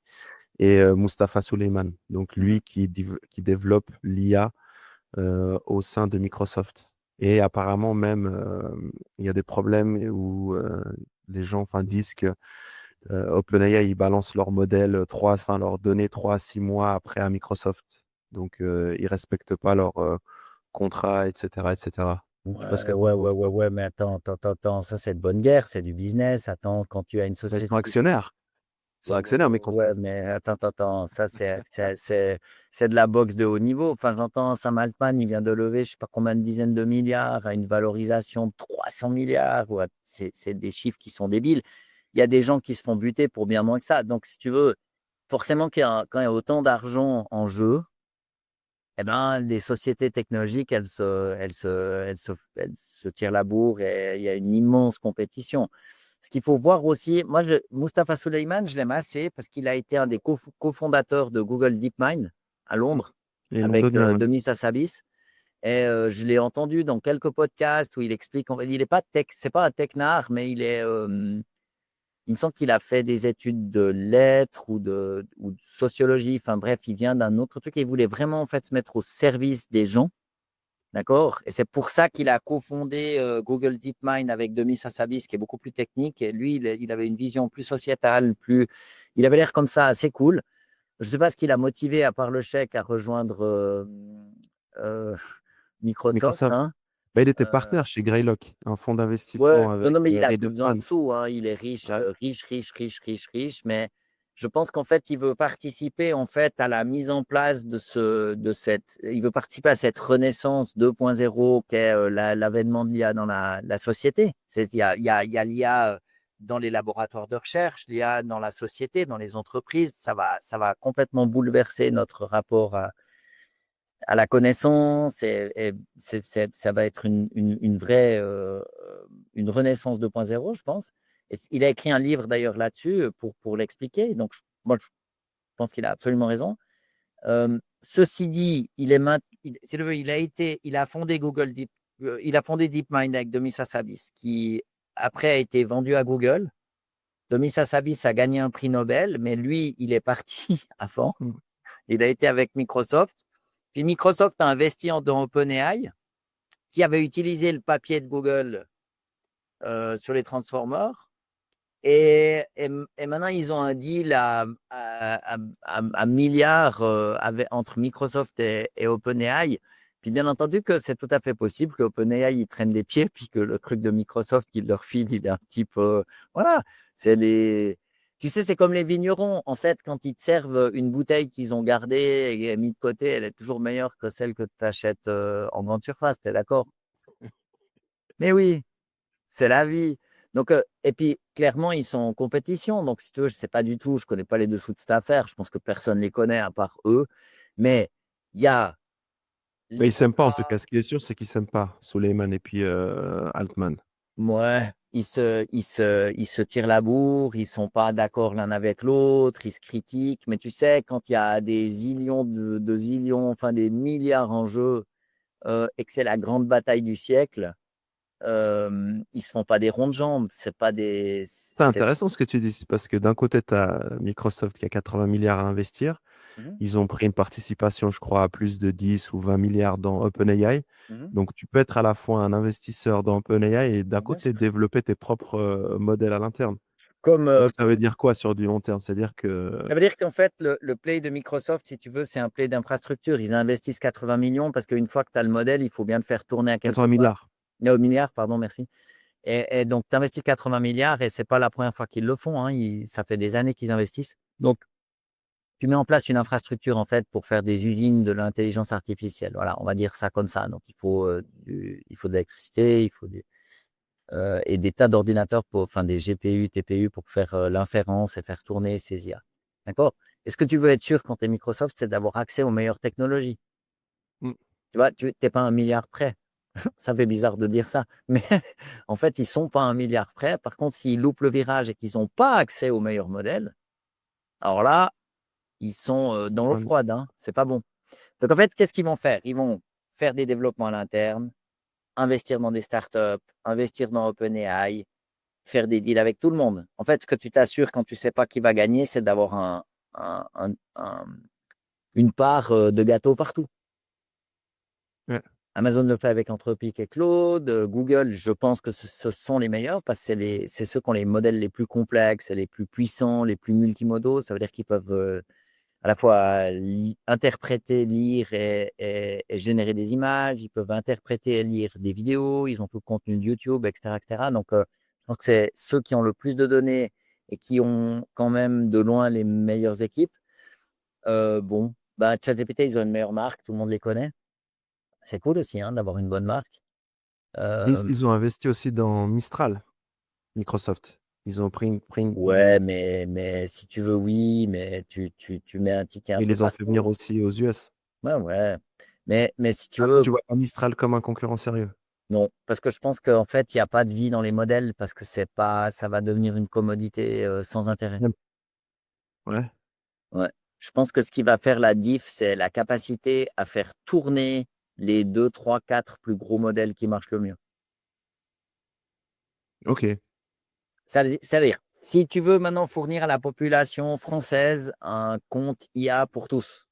et Mustafa Suleyman, donc mhm. lui qui développe l'IA au sein de Microsoft. Et apparemment même, il y a des problèmes où les gens enfin, disent que OpenAI, ils balancent leur modèle enfin leurs données 3 à 6 mois après à Microsoft. Donc, ils respectent pas leur contrat, etc., etc. Je sais pas ce que Ouais, tu en ouais, ouais, penses. ouais, ouais, mais attends, ça c'est de bonne guerre, c'est du business. Attends, quand tu as une Mais ils société. sont actionnaires. Ils sont actionnaires, Ouais, Microsoft. mais attends, ça c'est de la boxe de haut niveau. Enfin, j'entends Sam Altman, il vient de lever, je sais pas combien de dizaines de milliards à une valorisation de 300 milliards. Ouais, c'est des chiffres qui sont débiles. Il y a des gens qui se font buter pour bien moins que ça. Donc, si tu veux, forcément, quand il y a autant d'argent en jeu, eh ben, les sociétés technologiques, elles se tirent la bourre et il y a une immense compétition. Ce qu'il faut voir aussi, moi, Mustafa Suleyman, je l'aime assez parce qu'il a été un des cofondateurs de Google DeepMind à Mm. Londres Et avec londonien, ouais. Demis Hassabis. Et je l'ai entendu dans quelques podcasts où il explique, il est pas tech, c'est pas un technard, mais il me semble qu'il a fait des études de lettres ou de sociologie. Enfin bref, il vient d'un autre truc et il voulait vraiment en fait se mettre au service des gens. D'accord? Et c'est pour ça qu'il a cofondé Google DeepMind avec Demis Hassabis, qui est beaucoup plus technique. Et lui, il avait une vision plus sociétale, il avait l'air comme ça, assez cool. Je ne sais pas ce qui l'a motivé, à part le chèque, à rejoindre euh, Microsoft, Microsoft. hein. Bah, il était Euh, partenaire chez Greylock, un fonds Ouais, d'investissement non, avec non, mais il a Ray plus besoin de Donovan. sous, hein. Il est riche, Ouais. riche, riche, riche, riche, riche, mais je pense qu'en fait, il veut participer en fait à la mise en place il veut participer à cette renaissance 2.0 qu'est l'avènement de l'IA dans la société. Il y a l'IA dans les laboratoires de recherche, l'IA dans la société, dans les entreprises. Ça va complètement bouleverser notre rapport à la connaissance et ça va être une vraie une renaissance 2.0, je pense. Et il a écrit un livre d'ailleurs là-dessus pour l'expliquer. Donc, moi, je pense qu'il a absolument raison. Ceci dit, il a fondé Google Deep, il a fondé DeepMind avec Demis Hassabis, qui après a été vendu à Google. Demis Hassabis a gagné un prix Nobel, mais lui, il est parti avant. Mm. Il a été avec Microsoft. Puis Microsoft a investi dans OpenAI, qui avait utilisé le papier de Google sur les transformers. Et maintenant, ils ont un deal à milliards entre Microsoft et OpenAI. Puis bien entendu que c'est tout à fait possible que OpenAI ils traînent des pieds, puis que le truc de Microsoft qu'il leur file, il est un petit peu. Voilà, c'est les. Tu sais, c'est comme les vignerons. En fait, quand ils te servent une bouteille qu'ils ont gardée et mis de côté, elle est toujours meilleure que celle que tu achètes en grande surface. T'es d'accord? Mais oui, c'est la vie. Donc, et puis, clairement, ils sont en compétition. Donc, si tu veux, je ne sais pas du tout, je ne connais pas les dessous de cette affaire. Je pense que personne ne les connaît à part eux. Mais il y a Mais ils s'aiment pas, en tout l'IA. cas. Ce qui est sûr, c'est qu'ils s'aiment pas, Suleiman et puis Altman. Ouais, ils se tirent la bourre, ils ne sont pas d'accord l'un avec l'autre, ils se critiquent. Mais tu sais, quand il y a des zillions de zillions, enfin des milliards en jeu, et que c'est la grande bataille du siècle, ils se font pas des ronds de jambes. C'est pas des. C'est intéressant ce que tu dis, parce que d'un côté, tu as Microsoft qui a 80 milliards à investir. Mhm, Ils ont pris une participation, je crois, à plus de 10 ou 20 milliards dans OpenAI. mhm. Donc, tu peux être à la fois un investisseur dans OpenAI et d'un Bien côté sûr. développer tes propres modèles à l'interne. Comme, Donc, ça veut dire quoi sur du long terme? C'est-à-dire que Ça veut dire qu'en fait, le play de Microsoft, si tu veux, c'est un play d'infrastructure. Ils investissent 80 millions parce qu'une fois que tu as le modèle, il faut bien le faire tourner à quelque 80 part. milliards. Non, milliards, pardon, merci. Et donc, tu investis 80 milliards et ce n'est pas la première fois qu'ils le font. Hein. Ça fait des années qu'ils investissent. Donc, tu mets en place une infrastructure en fait pour faire des usines de l'intelligence artificielle. Voilà, on va dire ça comme ça. Donc, il faut de l'électricité, et des tas d'ordinateurs, enfin des GPU, TPU pour faire l'inférence et faire tourner ces IA. D'accord? Et ce que tu veux être sûr quand tu es Microsoft, c'est d'avoir accès aux meilleures technologies. Mm. Tu vois, tu n'es pas un milliard près. Ça fait bizarre de dire ça, mais en fait, ils ne sont pas un milliard près. Par contre, s'ils loupent le virage et qu'ils n'ont pas accès aux meilleurs modèles, alors là, ils sont dans l'eau Ouais. froide. Hein, c'est pas bon. Donc, en fait, qu'est-ce qu'ils vont faire? Ils vont faire des développements à l'interne, investir dans des startups, investir dans OpenAI, faire des deals avec tout le monde. En fait, ce que tu t'assures quand tu ne sais pas qui va gagner, c'est d'avoir un- un- un- une part de gâteau partout. Ouais. Amazon le fait avec Anthropic et Claude. Google, je pense que ce sont les meilleurs parce que c'est ceux qui ont les modèles les plus complexes, les plus puissants, les plus multimodaux. Ça veut dire qu'ils peuvent à la fois interpréter, lire et générer des images. Ils peuvent interpréter et lire des vidéos. Ils ont tout le contenu de YouTube, etc., etc. Donc, je pense que c'est ceux qui ont le plus de données et qui ont quand même de loin les meilleures équipes. Bon, bah, ChatGPT, ils ont une meilleure marque. Tout le monde les connaît. C'est cool aussi hein, d'avoir une bonne marque. Euh, Ils ont investi aussi dans Mistral, Microsoft. Ils ont ouais, mais si tu veux, oui, mais tu mets un ticket un ils peu les ont fait venir partout. aussi aux US. Ouais, ouais. Mais si tu Ah, toi, veux, tu vois pas Mistral comme un concurrent sérieux. non, parce que je pense qu'en fait, il n'y a pas de vie dans les modèles parce que c'est pas, ça va devenir une commodité sans intérêt. Même- Ouais. Ouais. Je pense que ce qui va faire la diff, c'est la capacité à faire tourner les 2, 3, 4 plus gros modèles qui marchent le mieux. Ok. C'est-à-dire, si tu veux maintenant fournir à la population française un compte IA pour tous.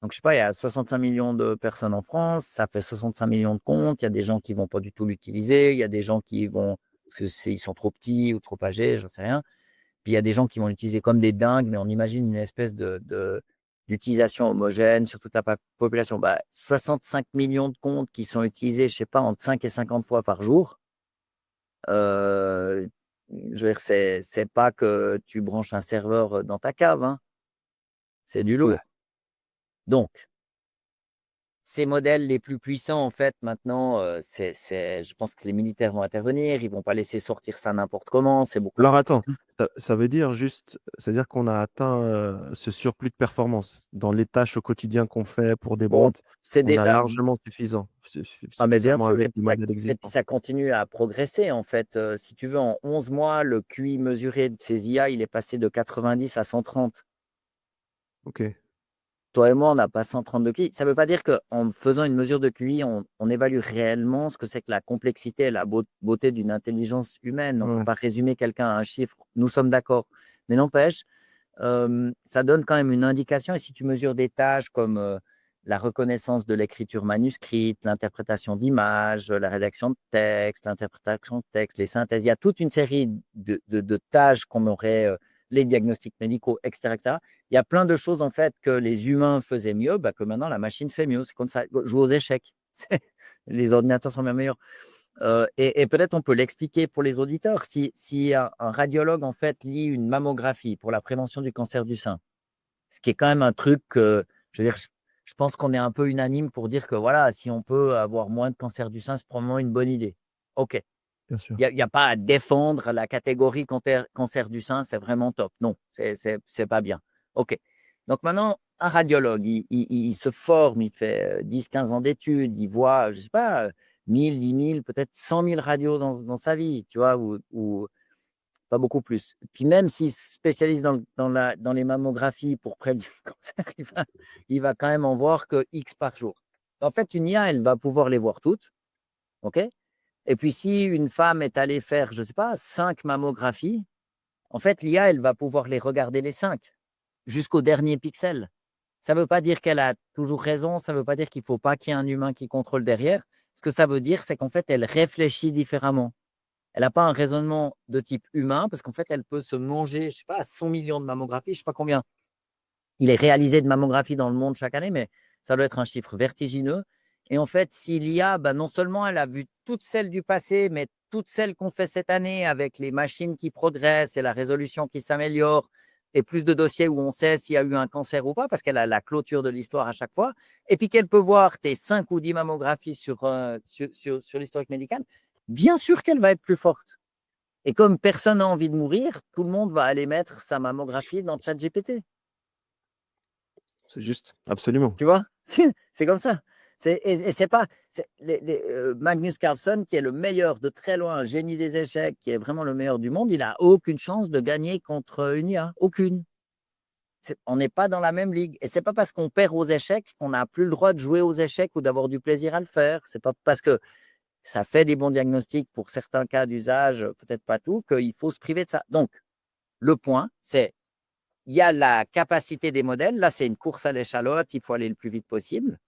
Donc, je sais pas, il y a 65 millions de personnes en France, ça fait 65 millions de comptes. Il y a des gens qui vont pas du tout l'utiliser, il y a des gens qui vont, parce que ils sont trop petits ou trop âgés, je ne sais rien. Puis il y a des gens qui vont l'utiliser comme des dingues, mais on imagine une espèce d'utilisation homogène sur toute la population. Bah, 65 millions de comptes qui sont utilisés, je sais pas, entre 5 et 50 fois par jour. Euh, je veux dire, c'est pas que tu branches un serveur dans ta cave, hein. C'est du Ouais. lourd. Donc, ces modèles les plus puissants, en fait, maintenant, je pense que les militaires vont intervenir, ils vont pas laisser sortir ça n'importe comment, c'est beaucoup Alors plus attends, puissant. ça veut dire juste, c'est-à-dire qu'on a atteint ce surplus de performance dans les tâches au quotidien qu'on fait pour des Bon, boîtes. c'est On a déjà largement suffisant, ah mais bien suffisamment sûr, avec les modèles et puis existants. ça continue à progresser, en fait, si tu veux, en 11 mois, le QI mesuré de ces IA, il est passé de 90 à 130. Ok, Toi et moi, on n'a pas 130 de QI. Ça ne veut pas dire qu'en faisant une mesure de QI, on évalue réellement ce que c'est que la complexité et la beauté d'une intelligence humaine. On ne peut ouais, pas résumer quelqu'un à un chiffre. Nous sommes d'accord. Mais n'empêche, ça donne quand même une indication. Et si tu mesures des tâches comme la reconnaissance de l'écriture manuscrite, l'interprétation d'images, la rédaction de texte, l'interprétation de texte, les synthèses, il y a toute une série de tâches qu'on aurait, les diagnostics médicaux, etc., etc. Il y a plein de choses en fait que les humains faisaient mieux, bah, que maintenant la machine fait mieux. C'est comme ça, jouer aux échecs. Les ordinateurs sont bien meilleurs. Et peut-être on peut l'expliquer pour les auditeurs. Si un radiologue en fait lit une mammographie pour la prévention du cancer du sein, ce qui est quand même un truc, je veux dire, je pense qu'on est un peu unanime pour dire que voilà, si on peut avoir moins de cancer du sein, c'est probablement une bonne idée. OK. bien sûr. Il y a pas à défendre la catégorie cancer du sein, c'est vraiment top. Non, c'est pas bien. OK. Donc maintenant, un radiologue, il se forme, il fait 10-15 ans d'études, il voit, je sais pas, 1000, 10 000, peut-être 100 000 radios dans sa vie, tu vois, ou pas beaucoup plus. Puis même s'il se spécialise dans les mammographies pour prévenir le cancer, il va quand même en voir que X par jour. En fait, une IA, elle va pouvoir les voir toutes, OK? Et puis si une femme est allée faire, je ne sais pas, 5 mammographies, en fait, l'IA, elle va pouvoir les regarder les 5 jusqu'au dernier pixel. Ça ne veut pas dire qu'elle a toujours raison, ça ne veut pas dire qu'il ne faut pas qu'il y ait un humain qui contrôle derrière. Ce que ça veut dire, c'est qu'en fait, elle réfléchit différemment. Elle n'a pas un raisonnement de type humain parce qu'en fait, elle peut se manger, je ne sais pas, 100 millions de mammographies, je ne sais pas combien il est réalisé de mammographies dans le monde chaque année, mais ça doit être un chiffre vertigineux. Et en fait, s'il y a, bah, non seulement elle a vu toutes celles du passé, mais toutes celles qu'on fait cette année avec les machines qui progressent et la résolution qui s'améliore, et plus de dossiers où on sait s'il y a eu un cancer ou pas, parce qu'elle a la clôture de l'histoire à chaque fois, et puis qu'elle peut voir tes 5 ou 10 mammographies sur l'historique médical, bien sûr qu'elle va être plus forte. Et comme personne n'a envie de mourir, tout le monde va aller mettre sa mammographie dans ChatGPT. C'est juste, absolument. Tu vois? C'est comme ça. Et c'est pas Magnus Carlsen, qui est le meilleur de très loin, un génie des échecs, qui est vraiment le meilleur du monde, il a aucune chance de gagner contre une IA, aucune. On n'est pas dans la même ligue. Et c'est pas parce qu'on perd aux échecs qu'on n'a plus le droit de jouer aux échecs ou d'avoir du plaisir à le faire. C'est pas parce que ça fait des bons diagnostics pour certains cas d'usage, peut-être pas tout, qu'il faut se priver de ça. Donc, le point, c'est il y a la capacité des modèles. Là, c'est une course à l'échalote, il faut aller le plus vite possible.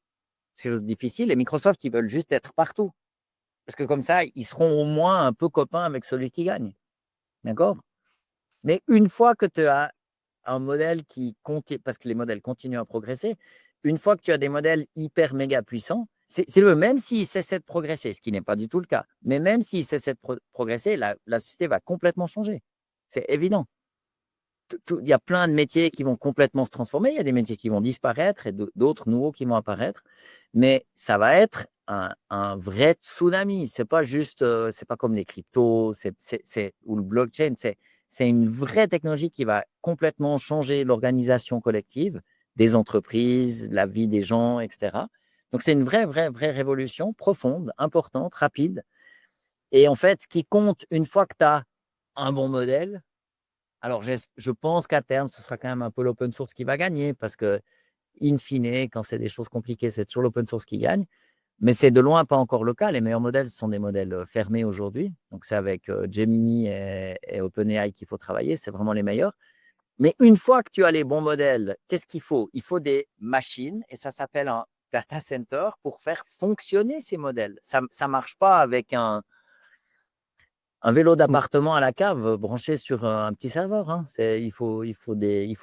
C'est difficile. Et Microsoft, ils veulent juste être partout. Parce que comme ça, ils seront au moins un peu copains avec celui qui gagne. D'accord? Mais une fois que tu as un modèle qui continue, parce que les modèles continuent à progresser, une fois que tu as des modèles hyper méga puissants, c'est le même s'ils cessaient de progresser, ce qui n'est pas du tout le cas. Mais même s'ils cessaient de progresser, la société va complètement changer. C'est évident. Il y a plein de métiers qui vont complètement se transformer, il y a des métiers qui vont disparaître et d'autres nouveaux qui vont apparaître, mais ça va être un vrai tsunami. C'est pas juste, c'est pas comme les cryptos, ou le blockchain, c'est une vraie technologie qui va complètement changer l'organisation collective des entreprises, la vie des gens, etc. Donc c'est une vraie révolution profonde, importante, rapide. Et en fait, ce qui compte une fois que tu as un bon modèle, alors, je pense qu'à terme, ce sera quand même un peu l'open source qui va gagner parce que, in fine, quand c'est des choses compliquées, c'est toujours l'open source qui gagne. Mais c'est de loin pas encore le cas. Les meilleurs modèles sont des modèles fermés aujourd'hui. Donc, c'est avec Gemini et OpenAI qu'il faut travailler. C'est vraiment les meilleurs. Mais une fois que tu as les bons modèles, qu'est-ce qu'il faut? Il faut des machines et ça s'appelle un data center pour faire fonctionner ces modèles. Ça ne marche pas avec un vélo Mm. d'appartement à la cave branché sur un petit serveur, hein. Il faut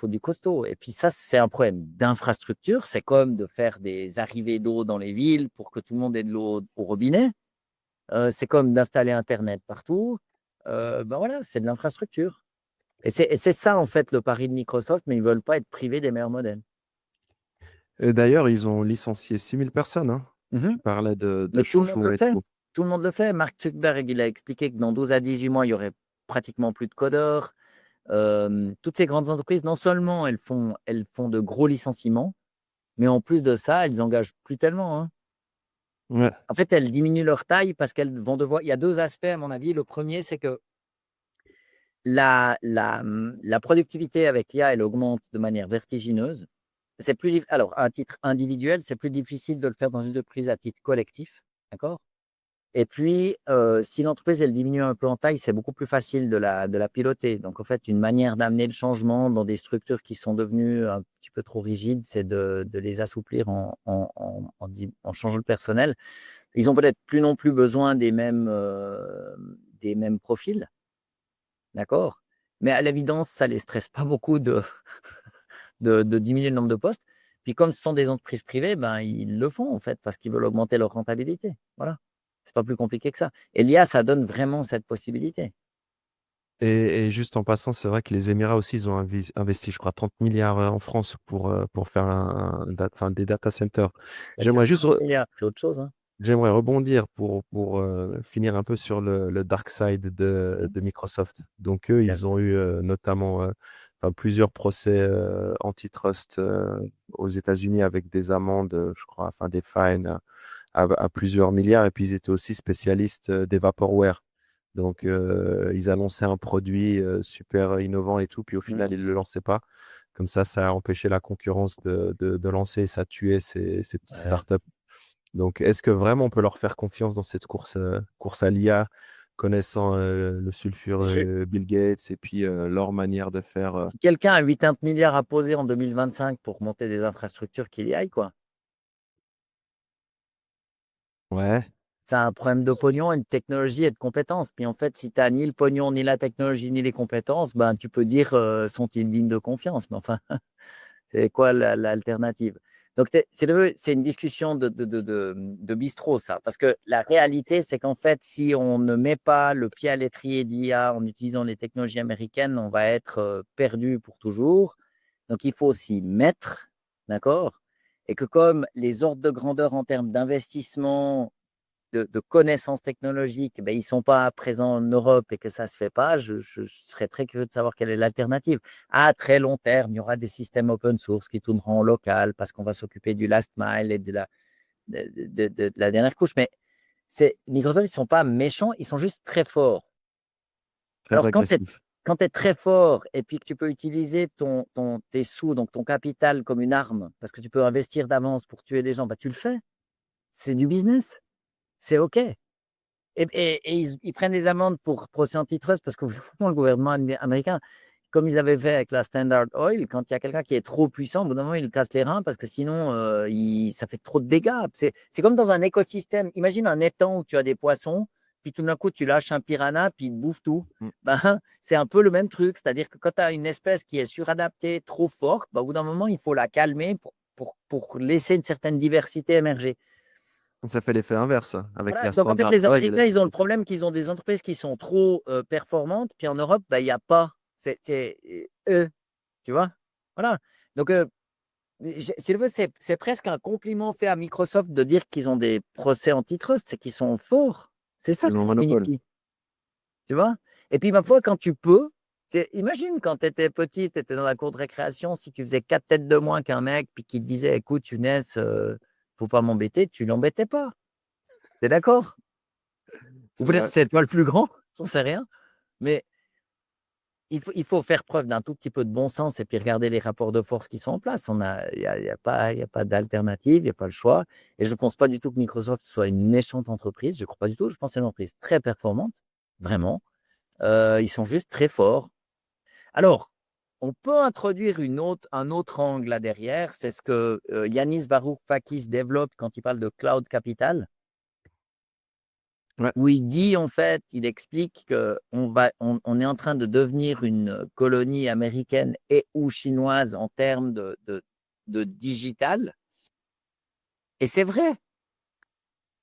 du costaud. Et puis ça, c'est un problème d'infrastructure. C'est comme de faire des arrivées d'eau dans les villes pour que tout le monde ait de l'eau au robinet. C'est comme d'installer Internet partout. Ben voilà, c'est de l'infrastructure. Et c'est ça, en fait, le pari de Microsoft, mais ils ne veulent pas être privés des meilleurs modèles. Et d'ailleurs, ils ont licencié 6000 personnes, hein. Mhm. Tu parlais de Mais tout le monde chouchou le et fait. tout. Tout le monde le fait. Mark Zuckerberg, il a expliqué que dans 12 à 18 mois, il y aurait pratiquement plus de codeurs. Toutes ces grandes entreprises, non seulement elles font de gros licenciements, mais en plus de ça, elles engagent plus tellement, hein. Ouais, En fait, elles diminuent leur taille parce qu'elles vont devoir. Il y a deux aspects, à mon avis. Le premier, c'est que la productivité avec l'IA, elle augmente de manière vertigineuse. C'est plus, alors, à titre individuel, c'est plus difficile de le faire dans une entreprise à titre collectif. D'accord? Et puis, si l'entreprise, elle diminue un peu en taille, c'est beaucoup plus facile de la piloter. Donc, en fait, une manière d'amener le changement dans des structures qui sont devenues un petit peu trop rigides, c'est de les assouplir en changeant le personnel. Ils ont peut-être plus non plus besoin des mêmes profils, d'accord? Mais à l'évidence, ça ne les stresse pas beaucoup de diminuer le nombre de postes. Puis comme ce sont des entreprises privées, ben, ils le font en fait parce qu'ils veulent augmenter leur rentabilité. Voilà. C'est pas plus compliqué que ça. Et l'IA, ça donne vraiment cette possibilité. et juste en passant, c'est vrai que les Émirats aussi, ils ont investi, je crois, 30 milliards en France pour faire enfin, des data centers. Bah, tu as J'aimerais juste 30 milliards, c'est autre chose, hein. J'aimerais rebondir pour finir un peu sur le dark side Mhm. de Microsoft. Donc, eux, Bien. ils ont eu notamment enfin, plusieurs procès antitrust aux États-Unis avec des amendes, je crois, enfin des fines à plusieurs milliards. Et puis, ils étaient aussi spécialistes des vaporware. Donc, ils annonçaient un produit super innovant et tout, puis au Mhm. final, ils ne le lançaient pas. Comme ça a empêché la concurrence de lancer et ça tuait ces petites Ouais. startups. Donc, est-ce que vraiment on peut leur faire confiance dans cette course à l'IA, connaissant le sulfure Je- Bill Gates et puis leur manière de faire Si quelqu'un a 80 milliards à poser en 2025 pour monter des infrastructures, qu'il y aille, quoi. ouais, C'est un problème de pognon et de technologie et de compétences. Puis en fait, si tu n'as ni le pognon, ni la technologie, ni les compétences, ben, tu peux dire sont-ils dignes de confiance? Mais enfin, c'est quoi l'alternative? Donc, c'est une discussion de bistrot, ça. Parce que la réalité, c'est qu'en fait, si on ne met pas le pied à l'étrier d'IA en utilisant les technologies américaines, on va être perdu pour toujours. Donc, il faut s'y mettre, d'accord? Et que comme les ordres de grandeur en termes d'investissement, de connaissances technologiques, ben, ils ne sont pas présents en Europe et que ça ne se fait pas, je serais très curieux de savoir quelle est l'alternative. À très long terme, il y aura des systèmes open source qui tourneront en local parce qu'on va s'occuper du last mile et de la dernière couche. Mais Microsoft, ils ne sont pas méchants, ils sont juste très forts. très Alors, agressif. quand tu es très fort et puis que tu peux utiliser tes sous, donc ton capital comme une arme, parce que tu peux investir d'avance pour tuer des gens, bah, tu le fais. C'est du business. C'est OK. Et ils prennent des amendes pour procès antitrust parce que le gouvernement américain, comme ils avaient fait avec la Standard Oil, quand il y a quelqu'un qui est trop puissant, au bout d'un moment, il casse les reins parce que sinon, ça fait trop de dégâts. C'est comme dans un écosystème. Imagine un étang où tu as des poissons, puis tout d'un coup, tu lâches un piranha, puis il te bouffe tout. Mm. Ben, c'est un peu le même truc. C'est-à-dire que quand tu as une espèce qui est suradaptée, trop forte, ben, au bout d'un moment, il faut la calmer pour laisser une certaine diversité émerger. Ça fait l'effet inverse hein, avec Voilà, la donc en fait, Standard les Oil. Américains, ils ont le problème qu'ils ont des entreprises qui sont trop performantes, puis en Europe, bah, il n'y a pas. C'est eux, tu vois? Voilà. Donc, si tu veux, c'est presque un compliment fait à Microsoft de dire qu'ils ont des procès antitrust, c'est qu'ils sont forts. C'est ça Ils que ont le ça monopole. signifie, tu vois? Et puis, ma foi, quand tu peux, imagine quand tu étais petit, tu étais dans la cour de récréation, si tu faisais 4 têtes de moins qu'un mec, puis qu'il te disait, écoute, Younes, faut pas m'embêter, tu l'embêtais pas. T'es d'accord? Ou C'est peut-être vrai. c'est toi le plus grand, j'en sais rien. Mais il faut faire preuve d'un tout petit peu de bon sens et puis regarder les rapports de force qui sont en place. Il y a pas d'alternative, il n'y a pas le choix. Et je ne pense pas du tout que Microsoft soit une méchante entreprise. Je ne crois pas du tout. Je pense que c'est une entreprise très performante, vraiment. Ils sont juste très forts. Alors, on peut introduire un autre angle là derrière. C'est ce que Yanis Varoufakis développe quand il parle de cloud capital. Ouais. Où il dit, en fait, il explique qu'on est en train de devenir une colonie américaine et ou chinoise en termes de digital. Et c'est vrai.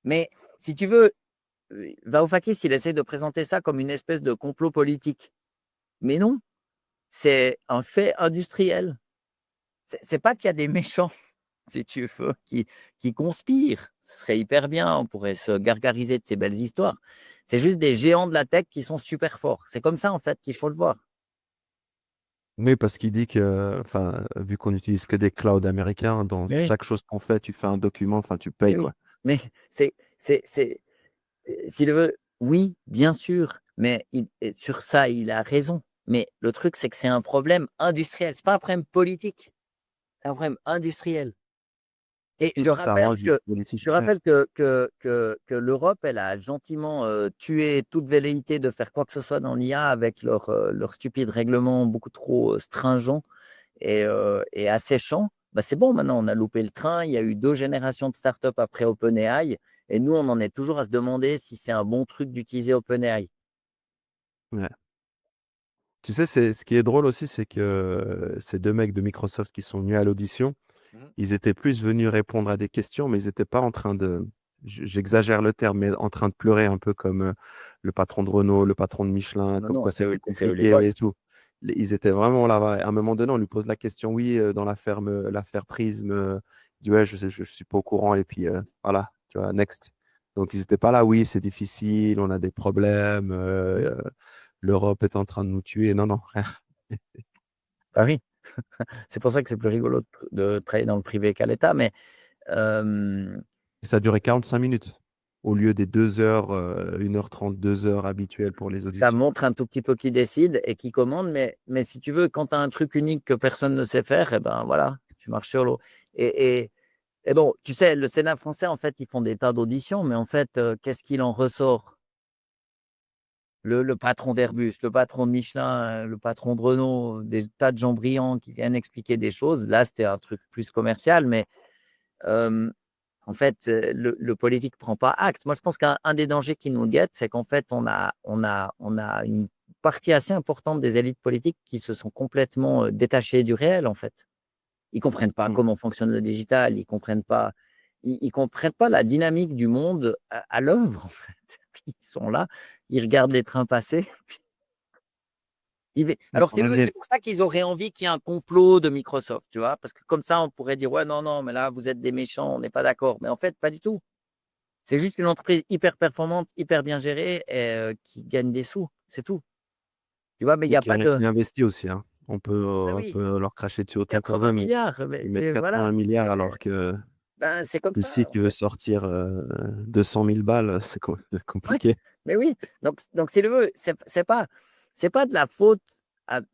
Mais si tu veux, Varoufakis, il essaie de présenter ça comme une espèce de complot politique. Mais non, c'est un fait industriel. C'est pas qu'il y a des méchants. si tu veux, qui conspirent. Ce serait hyper bien, on pourrait se gargariser de ces belles histoires. C'est juste des géants de la tech qui sont super forts. C'est comme ça, en fait, qu'il faut le voir. Oui, parce qu'il dit que, enfin, vu qu'on n'utilise que des clouds américains, dans Mais oui, chaque chose qu'on fait, tu fais un document, enfin, tu payes, mais oui. quoi. Mais c'est, s'il veut, oui, bien sûr, mais et sur ça, il a raison. Mais le truc, c'est que c'est un problème industriel. C'est pas un problème politique, c'est un problème industriel. Et Ça arrange les politiques. je rappelle que l'Europe, elle a gentiment tué toute velléité de faire quoi que ce soit dans l'IA avec leurs stupides règlements beaucoup trop stringents et asséchants. Bah, c'est bon, maintenant, on a loupé le train. Il y a eu 2 générations de startups après OpenAI. Et nous, on en est toujours à se demander si c'est un bon truc d'utiliser OpenAI. Ouais. Tu sais, ce qui est drôle aussi, c'est que ces deux mecs de Microsoft qui sont venus à l'audition, Mhm. ils étaient plus venus répondre à des questions, mais ils n'étaient pas en train de, j'exagère le terme, mais en train de pleurer un peu comme le patron de Renault, le patron de Michelin, Non, comme non, quoi c'était c'est eux les compliqué et boss. tout. Ils étaient vraiment là. À un moment donné, on lui pose la question, oui, dans l'affaire Prism, il dit, ouais, je suis pas au courant, et puis voilà, tu vois, next. Donc, ils n'étaient pas là, oui, c'est difficile, on a des problèmes, Mhm. l'Europe est en train de nous tuer. Non, non, rien. Bah oui, c'est pour ça que c'est plus rigolo de travailler dans le privé qu'à l'État. Mais euh, Et ça a duré 45 minutes au lieu des 2 heures, 1h30, 2 heures habituelles pour les ça auditions. montre un tout petit peu qui décide et qui commande, mais si tu veux, quand tu as un truc unique que personne ne sait faire, eh ben voilà, tu marches sur l'eau. Et, et, et bon, tu sais, le Sénat français, en fait, ils font des tas d'auditions, mais en fait, qu'est-ce qu'il en ressort? Le patron d'Airbus, le patron de Michelin, le patron de Renault, des tas de gens brillants qui viennent expliquer des choses. Là, c'était un truc plus commercial, mais euh, en fait, le politique ne prend pas acte. Moi, je pense qu'un des dangers qui nous guette, c'est qu'en fait, on a une partie assez importante des élites politiques qui se sont complètement détachées du réel, en fait. Ils ne comprennent pas Mm. comment fonctionne le digital, ils comprennent pas la dynamique du monde à l'œuvre, en fait. Ils sont là, ils regardent les trains passer. Alors, On a c'est pour ça qu'ils auraient envie qu'il y ait un complot de Microsoft, tu vois, parce que comme ça, on pourrait dire, ouais, non, non, mais là, vous êtes des méchants, on n'est pas d'accord. Mais en fait, pas du tout. C'est juste une entreprise hyper performante, hyper bien gérée et qui gagne des sous. C'est tout. Tu vois, mais il n'y et a qui pas de. investit aussi, hein. Ben On oui, peut leur cracher dessus autant qu'on 80 veut, mais milliards. Mais ils mettent c'est, voilà. 80 milliards Euh, alors que Ben, c'est comme si ça, en tu veux fait. sortir 200 000 balles, c'est Ouais, compliqué. mais oui. Donc si le veut, c'est pas de la faute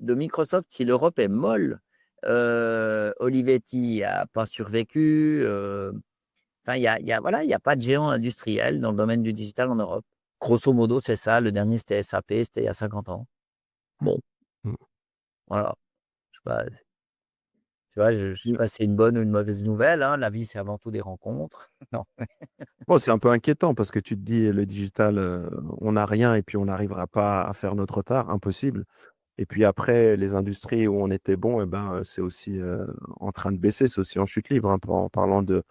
de Microsoft si l'Europe est molle. Olivetti n'a pas survécu. Enfin, voilà, il y a pas de géant industriel dans le domaine du digital en Europe. Grosso modo, c'est ça. Le dernier, c'était SAP, c'était il y a 50 ans. Bon, Mm. voilà. Je sais pas, tu vois, je sais Mm. pas si c'est une bonne ou une mauvaise nouvelle, hein. La vie, c'est avant tout des rencontres. Non. Bon, c'est un peu inquiétant parce que tu te dis, le digital, on n'a rien et puis on n'arrivera pas à faire notre retard, impossible. Et puis après, les industries où on était bon, eh ben, c'est aussi en train de baisser, c'est aussi en chute libre, hein, en parlant de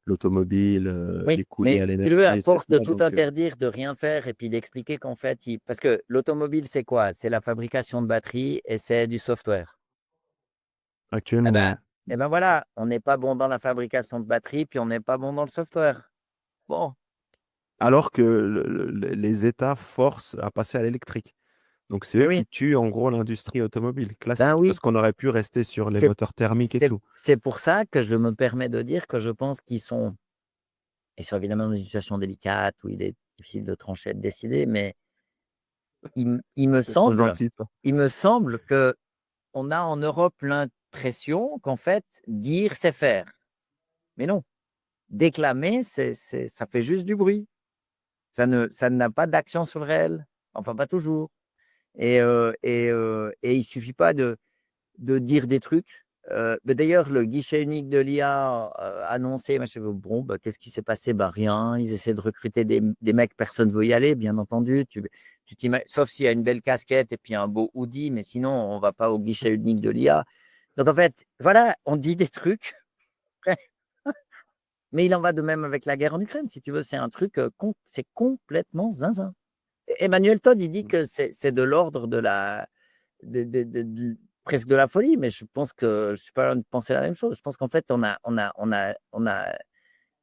l'automobile, Oui, les coûts liés mais à tu le veux, l'énergie, à force de etc. tout Donc, interdire, de rien faire et puis d'expliquer qu'en fait, parce que l'automobile, c'est quoi? C'est la fabrication de batteries et c'est du software. Eh actuellement, ben, ouais. eh ben voilà, on n'est pas bon dans la fabrication de batteries, puis on n'est pas bon dans le software. Bon, Alors que les États forcent à passer à l'électrique. Donc, c'est mais eux oui, qui tuent en gros l'industrie automobile ben classique oui, parce qu'on aurait pu rester sur les c'est moteurs thermiques et c'est- tout. c'est pour ça que je me permets de dire que je pense qu'ils sont, ils sont évidemment dans une situation délicate où il est difficile de trancher et de décider, mais il me C'est trop semble, gentil, toi. il me semble que on a en Europe l'impression qu'en fait, dire, c'est faire. Mais non, déclamer, ça fait juste du bruit. Ça n'a pas d'action sur le réel. Enfin, pas toujours. Et il suffit pas de dire des trucs. Mais d'ailleurs, le guichet unique de l'IA annoncé, moi, je fais, bon, bah, qu'est-ce qui s'est passé? Bah, rien. Ils essaient de recruter des mecs, personne ne veut y aller, bien entendu. Sauf s'il y a une belle casquette et puis un beau hoodie, mais sinon, on va pas au guichet unique de l'IA. Donc, en fait, voilà, on dit des trucs, mais il en va de même avec la guerre en Ukraine. Si tu veux, c'est un truc, c'est complètement zinzin. Emmanuel Todd, il dit que c'est de l'ordre de la, de- presque de la folie, mais je pense que je suis pas loin de penser la même chose. Je pense qu'en fait,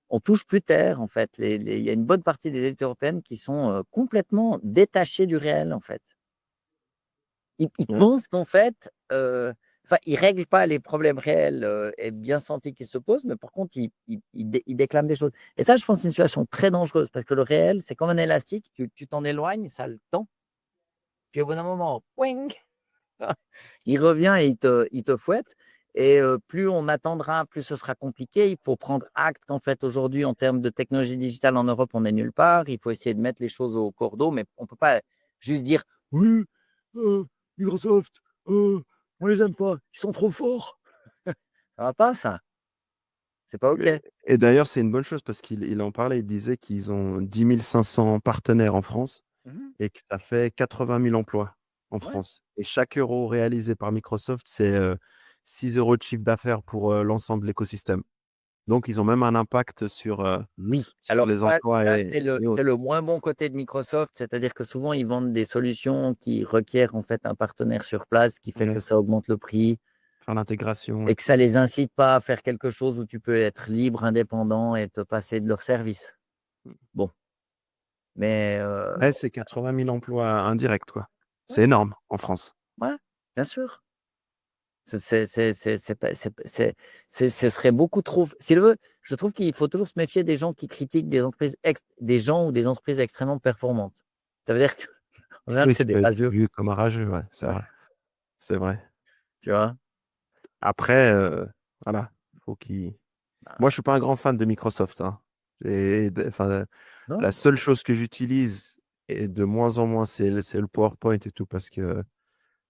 on touche plus terre, en fait. Il y a une bonne partie des élites européennes qui sont complètement détachées du réel, en fait. Ils Ouais. pensent qu'en fait, enfin, ils règlent pas les problèmes réels et bien sentis qui se posent, mais par contre, ils déclament des choses. Et ça, je pense, c'est une situation très dangereuse parce que le réel, c'est comme un élastique, tu t'en éloignes, ça le tend, puis au bout d'un moment, pouing, il revient et il te fouette. Et plus on attendra, plus ce sera compliqué. Il faut prendre acte qu'en fait, aujourd'hui, en termes de technologie digitale en Europe, on n'est nulle part. Il faut essayer de mettre les choses au cours d'eau, mais on ne peut pas juste dire oui, Microsoft, on les aime pas, ils sont trop forts. Ça va pas, ça. C'est pas OK. Et d'ailleurs, c'est une bonne chose parce qu'il en parlait, il disait qu'ils ont 10 500 partenaires en France Mhm. et que ça fait 80 000 emplois en Ouais. France. Et chaque euro réalisé par Microsoft, c'est 6 euros de chiffre d'affaires pour l'ensemble de l'écosystème. Donc, ils ont même un impact Oui. sur Alors, les emplois ça, et c'est autres. le moins bon côté de Microsoft, c'est-à-dire que souvent, ils vendent des solutions qui requièrent en fait un partenaire sur place, qui fait que Ouais, ça augmente le prix faire l'intégration. et Ouais. que ça les incite pas à faire quelque chose où tu peux être libre, indépendant et te passer de leur service. Bon, mais Ouais, c'est 80 000 emplois indirects, quoi. ouais, C'est énorme en France. ouais, bien sûr. C'est pas- ce serait beaucoup trop. Si le veut, je trouve qu'il faut toujours se méfier des gens qui critiquent des entreprises, des gens ou des entreprises extrêmement performantes. Ça veut dire que, en général, Oui, c'est tu des peux être rageux, vu comme un rageux, ouais, c'est ouais, vrai. C'est vrai. tu vois. Après, voilà, faut qu'ils moi, je suis pas un grand fan de Microsoft, hein. Enfin, Non? la seule chose que j'utilise et de moins en moins, c'est le PowerPoint et tout parce que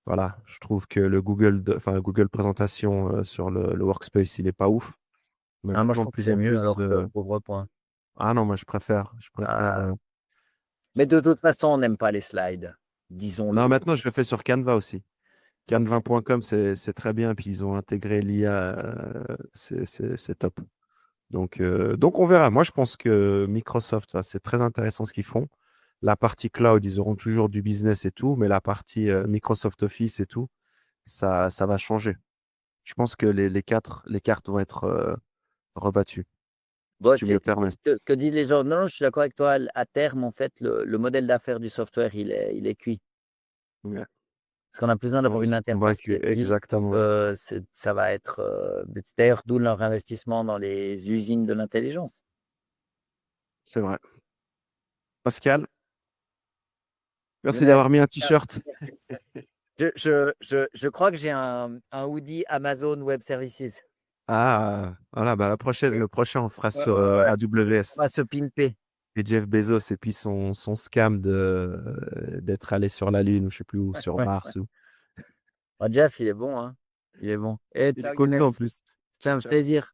voilà, je trouve que le enfin, Google Présentation sur le Workspace, il est pas ouf. Mais Ah, de moi, plus je en trouve que plus c'est en mieux plus. alors que pauvre point. Ah non, moi je préfère. Ah. Mais de toute façon, on n'aime pas les slides, disons-le. Non, maintenant je le fais sur Canva aussi. Canva.com, c'est très bien. Puis ils ont intégré l'IA, c'est top. Donc on verra. Moi, je pense que Microsoft, c'est très intéressant ce qu'ils font. La partie cloud, ils auront toujours du business et tout, mais la partie Microsoft Office et tout, ça va changer. Je pense que les cartes vont être rebattues, si Bon, tu me le permets. que disent les gens? Non, non, je suis d'accord avec toi. À terme, en fait, le modèle d'affaires du software, il est cuit. Ouais. Parce qu'on a besoin J'en d'avoir une suis interface qui convaincu, est lisse. exactement. Ça va être. C'est d'ailleurs d'où leur investissement dans les usines de l'intelligence. C'est vrai. Pascal, merci Younes, d'avoir mis un t-shirt. je crois que j'ai un hoodie Amazon Web Services. Ah, voilà, bah le prochain, on fera Ouais, sur ouais, ouais. On AWS. va se pimper. Et Jeff Bezos et puis son scam d'être allé sur la Lune ou je sais plus où, sur Ouais, ouais. Mars. Oh, Jeff, il est bon, hein. Il est bon. Et Il est ciao, costaud Younes. en plus. C'était Ciao, un ciao. plaisir.